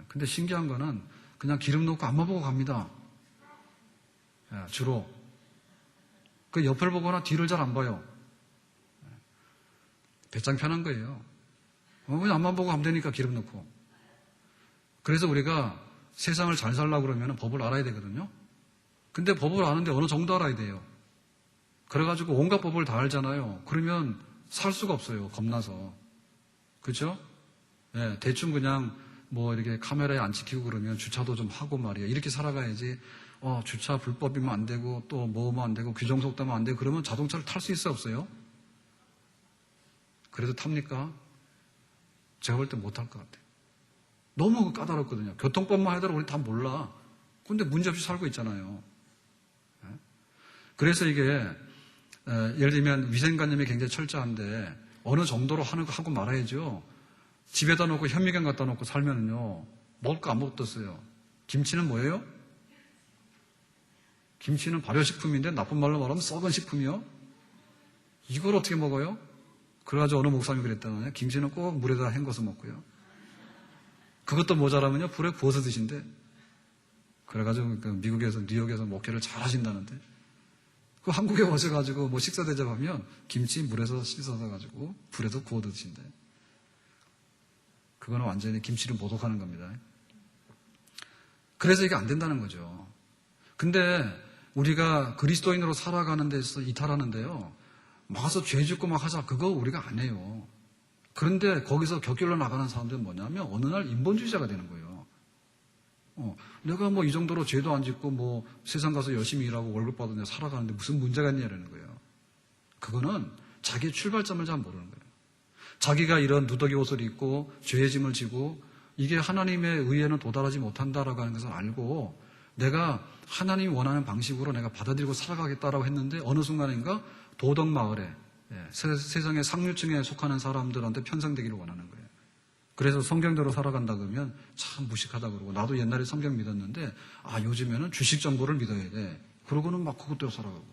근데 신기한 거는 그냥 기름 넣고 앞만 보고 갑니다. 주로. 그 옆을 보거나 뒤를 잘 안 봐요. 배짱 편한 거예요. 그냥 앞만 보고 가면 되니까 기름 넣고. 그래서 우리가 세상을 잘 살려고 그러면 법을 알아야 되거든요. 근데 법을 아는데 어느 정도 알아야 돼요. 그래가지고 온갖 법을 다 알잖아요. 그러면 살 수가 없어요. 겁나서. 그렇죠? 대충 그냥 뭐 이렇게 카메라에 안 찍히고 그러면 주차도 좀 하고 말이에요. 이렇게 살아가야지. 주차 불법이면 안 되고 또 뭐면 안 되고 규정 속도면 안 되고 그러면 자동차를 탈 수 있어 없어요? 그래도 탑니까? 제가 볼 때 못 탈 것 같아요. 너무 까다롭거든요. 교통법만 하더라도 우리 다 몰라. 근데 문제없이 살고 있잖아요. 그래서 이게 예를 들면 위생관념이 굉장히 철저한데 어느 정도로 하고 말아야죠. 집에다 놓고 현미경 갖다 놓고 살면은요, 먹을 거 아무것도 없어요. 김치는 뭐예요? 김치는 발효식품인데 나쁜 말로 말하면 썩은 식품이요. 이걸 어떻게 먹어요? 그래가지고 어느 목사님이 그랬다는 김치는 꼭 물에다 헹궈서 먹고요. 그것도 모자라면요, 불에 구워서 드신대. 그래가지고 미국에서 뉴욕에서 목회를 잘 하신다는데 그 한국에 오셔가지고 뭐 식사 대접하면 김치 물에서 씻어서 가지고 불에서 구워 드신대. 그거는 완전히 김치를 모독하는 겁니다. 그래서 이게 안 된다는 거죠. 근데 우리가 그리스도인으로 살아가는 데서 이탈하는데요, 막아서 죄 짓고 막 하자, 그거 우리가 안 해요. 그런데 거기서 격결로 나가는 사람들은 뭐냐면 어느 날 인본주의자가 되는 거예요. 내가 뭐 이 정도로 죄도 안 짓고 뭐 세상 가서 열심히 일하고 월급 받으며 살아가는데 무슨 문제가 있냐라는 거예요. 그거는 자기의 출발점을 잘 모르는 거예요. 자기가 이런 누더기 옷을 입고 죄의 짐을 지고 이게 하나님의 의에는 도달하지 못한다라고 하는 것을 알고 내가 하나님이 원하는 방식으로 내가 받아들이고 살아가겠다라고 했는데 어느 순간인가 도덕 마을에 세상의 상류층에 속하는 사람들한테 편성되기를 원하는 거예요. 그래서 성경대로 살아간다 그러면 참 무식하다 그러고 나도 옛날에 성경 믿었는데 요즘에는 주식 정보를 믿어야 돼. 그러고는 막 그것대로 살아가고.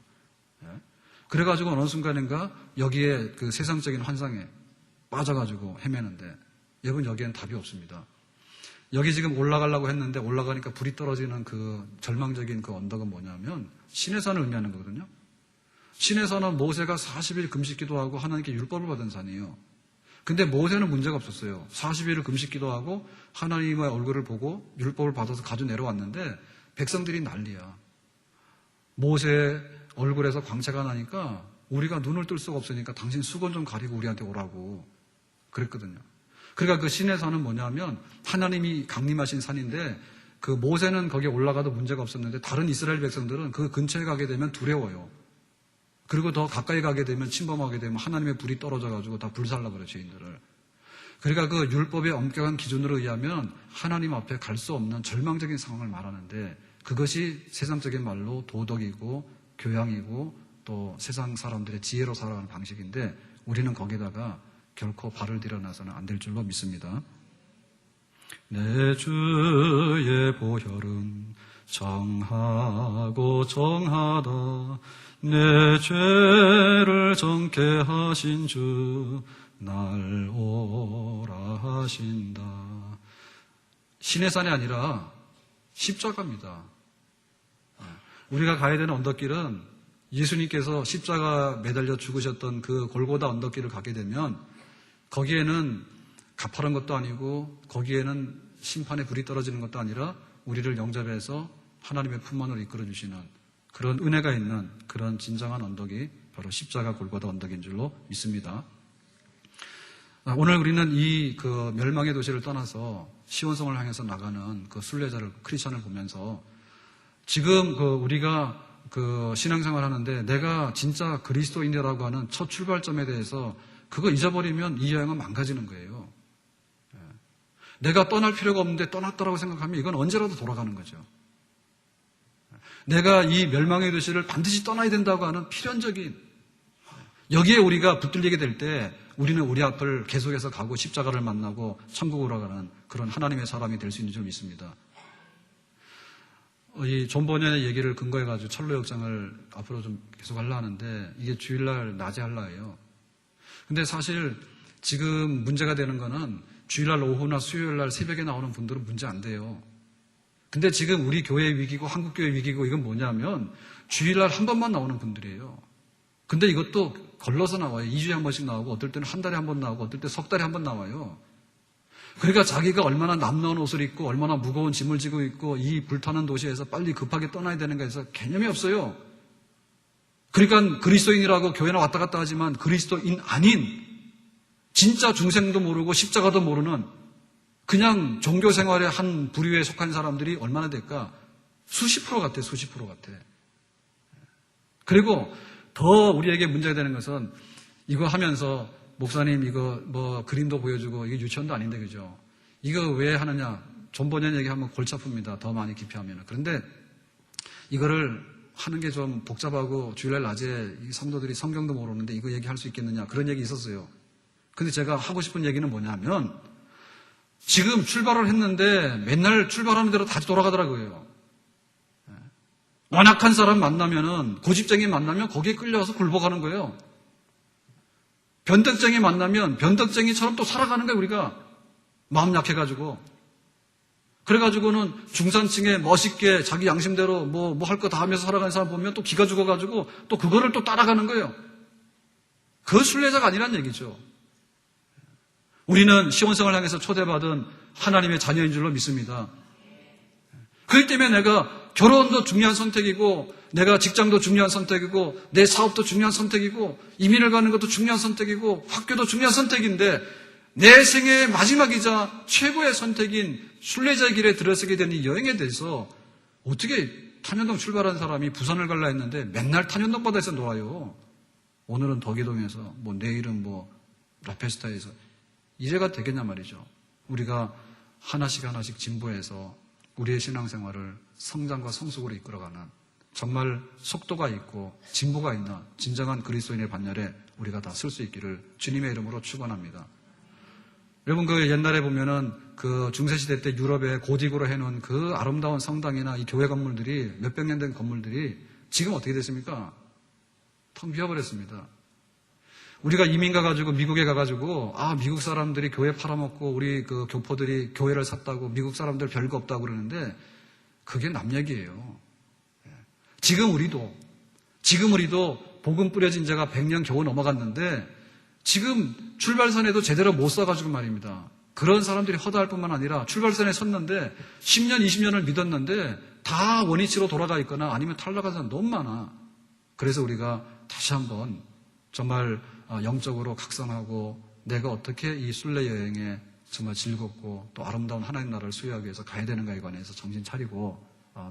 그래가지고 어느 순간인가 여기에 그 세상적인 환상에 빠져가지고 헤매는데 여러분 여기에는 답이 없습니다. 여기 지금 올라가려고 했는데 올라가니까 불이 떨어지는 그 절망적인 그 언덕은 뭐냐면 신의 산을 의미하는 거거든요. 신의 산은 모세가 40일 금식 기도하고 하나님께 율법을 받은 산이에요. 근데 모세는 문제가 없었어요. 40일을 금식 기도하고 하나님의 얼굴을 보고 율법을 받아서 가지고 내려왔는데 백성들이 난리야. 모세 얼굴에서 광채가 나니까 우리가 눈을 뜰 수가 없으니까 당신 수건 좀 가리고 우리한테 오라고 그랬거든요. 그러니까 그 신의 산은 뭐냐면 하나님이 강림하신 산인데 그 모세는 거기에 올라가도 문제가 없었는데 다른 이스라엘 백성들은 그 근처에 가게 되면 두려워요. 그리고 더 가까이 가게 되면 침범하게 되면 하나님의 불이 떨어져가지고 다 불살라 그래요, 죄인들을. 그러니까 그 율법의 엄격한 기준으로 의하면 하나님 앞에 갈 수 없는 절망적인 상황을 말하는데 그것이 세상적인 말로 도덕이고 교양이고 또 세상 사람들의 지혜로 살아가는 방식인데 우리는 거기다가 결코 발을 들여놔서는 안 될 줄로 믿습니다. 내 주의 보혈은 정하고 정하다. 내 죄를 정케 하신 주 날 오라 하신다. 신의 산이 아니라 십자가입니다. 우리가 가야 되는 언덕길은 예수님께서 십자가 매달려 죽으셨던 그 골고다 언덕길을 가게 되면 거기에는 가파른 것도 아니고 거기에는 심판의 불이 떨어지는 것도 아니라 우리를 영접해서 하나님의 품 안으로 이끌어 주시는 그런 은혜가 있는 그런 진정한 언덕이 바로 십자가 골고다 언덕인 줄로 믿습니다. 오늘 우리는 이 그 멸망의 도시를 떠나서 시온성을 향해서 나가는 그 순례자를, 크리스천을 보면서 지금 우리가 신앙생활 하는데 내가 진짜 그리스도인이라고 하는 첫 출발점에 대해서 그거 잊어버리면 이 여행은 망가지는 거예요. 내가 떠날 필요가 없는데 떠났다라고 생각하면 이건 언제라도 돌아가는 거죠. 내가 이 멸망의 도시를 반드시 떠나야 된다고 하는 필연적인, 여기에 우리가 붙들리게 될 때 우리는 우리 앞을 계속해서 가고 십자가를 만나고 천국으로 가는 그런 하나님의 사람이 될 수 있는 줄 믿습니다. 이 존 버년의 얘기를 근거해가지고 철로역장을 앞으로 좀 계속 하려 하는데 이게 주일날 낮에 하려 해요. 근데 사실 지금 문제가 되는 거는 주일날 오후나 수요일날 새벽에 나오는 분들은 문제 안 돼요. 근데 지금 우리 교회의 위기고 한국교회의 위기고 이건 뭐냐면 주일날 한 번만 나오는 분들이에요. 근데 이것도 걸러서 나와요. 2주에 한 번씩 나오고 어떨 때는 한 달에 한 번 나오고 어떨 때 석 달에 한 번 나와요. 그러니까 자기가 얼마나 남는 옷을 입고 얼마나 무거운 짐을 지고 있고 이 불타는 도시에서 빨리 급하게 떠나야 되는 거에서 개념이 없어요. 그러니까 그리스도인이라고 교회나 왔다 갔다 하지만 그리스도인 아닌 진짜 중생도 모르고 십자가도 모르는 그냥 종교 생활의 한 부류에 속한 사람들이 얼마나 될까? 수십 프로 같아, 수십 프로 같아. 그리고 더 우리에게 문제가 되는 것은 이거 하면서 목사님 이거 뭐 그림도 보여주고 이게 유치원도 아닌데 그죠? 이거 왜 하느냐? 존 버년 얘기하면 골치 아픕니다. 더 많이 깊이 하면. 그런데 이거를 하는 게 좀 복잡하고 주일날 낮에 이 성도들이 성경도 모르는데 이거 얘기할 수 있겠느냐? 그런 얘기 있었어요. 근데 제가 하고 싶은 얘기는 뭐냐면 지금 출발을 했는데 맨날 출발하는 대로 다시 돌아가더라고요. 완악한 사람 만나면은 고집쟁이 만나면 거기에 끌려와서 굴복하는 거예요. 변덕쟁이 만나면 변덕쟁이처럼 또 살아가는 거예요. 우리가 마음 약해가지고 그래가지고는 중산층에 멋있게 자기 양심대로 뭐 할 거 다 하면서 살아가는 사람 보면 또 기가 죽어가지고 또 그거를 또 따라가는 거예요. 그 순례자가 아니란 얘기죠. 우리는 시온성을 향해서 초대받은 하나님의 자녀인 줄로 믿습니다. 그렇기 때문에 내가 결혼도 중요한 선택이고 내가 직장도 중요한 선택이고 내 사업도 중요한 선택이고 이민을 가는 것도 중요한 선택이고 학교도 중요한 선택인데 내 생애의 마지막이자 최고의 선택인 순례자의 길에 들어서게 된 이 여행에 대해서 어떻게 탄현동 출발한 사람이 부산을 갈라 했는데 맨날 탄현동 바다에서 놀아요. 오늘은 덕이동에서 뭐 내일은 뭐 라페스타에서 이래가 되겠냐 말이죠. 우리가 하나씩 하나씩 진보해서 우리의 신앙생활을 성장과 성숙으로 이끌어가는 정말 속도가 있고 진보가 있는 진정한 그리스도인의 반열에 우리가 다 설 수 있기를 주님의 이름으로 축원합니다. 여러분 그 옛날에 보면은 그 중세시대 때 유럽에 고딕으로 해놓은 그 아름다운 성당이나 이 교회 건물들이 몇백 년 된 건물들이 지금 어떻게 됐습니까? 텅 비어버렸습니다. 우리가 이민 가가지고 미국에 가가지고 미국 사람들이 교회 팔아먹고 우리 그 교포들이 교회를 샀다고 미국 사람들 별거 없다고 그러는데 그게 남 얘기예요. 지금 우리도 복음 뿌려진 지가 100년 겨우 넘어갔는데 지금 출발선에도 제대로 못 서가지고 말입니다. 그런 사람들이 허다할 뿐만 아니라 출발선에 섰는데 10년, 20년을 믿었는데 다 원위치로 돌아가 있거나 아니면 탈락한 사람 너무 많아. 그래서 우리가 다시 한번 정말 영적으로 각성하고 내가 어떻게 이 순례 여행에 정말 즐겁고 또 아름다운 하나님 나라를 수여하기 위해서 가야 되는가에 관해서 정신 차리고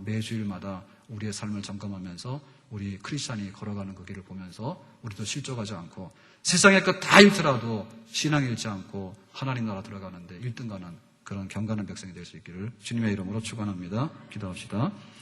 매주일마다 우리의 삶을 점검하면서 우리 크리스찬이 걸어가는 그 길을 보면서 우리도 실족하지 않고 세상의 것 다 잃더라도 신앙 잃지 않고 하나님 나라 들어가는데 1등 가는 그런 경건한 백성이 될 수 있기를 주님의 이름으로 축원합니다. 기도합시다.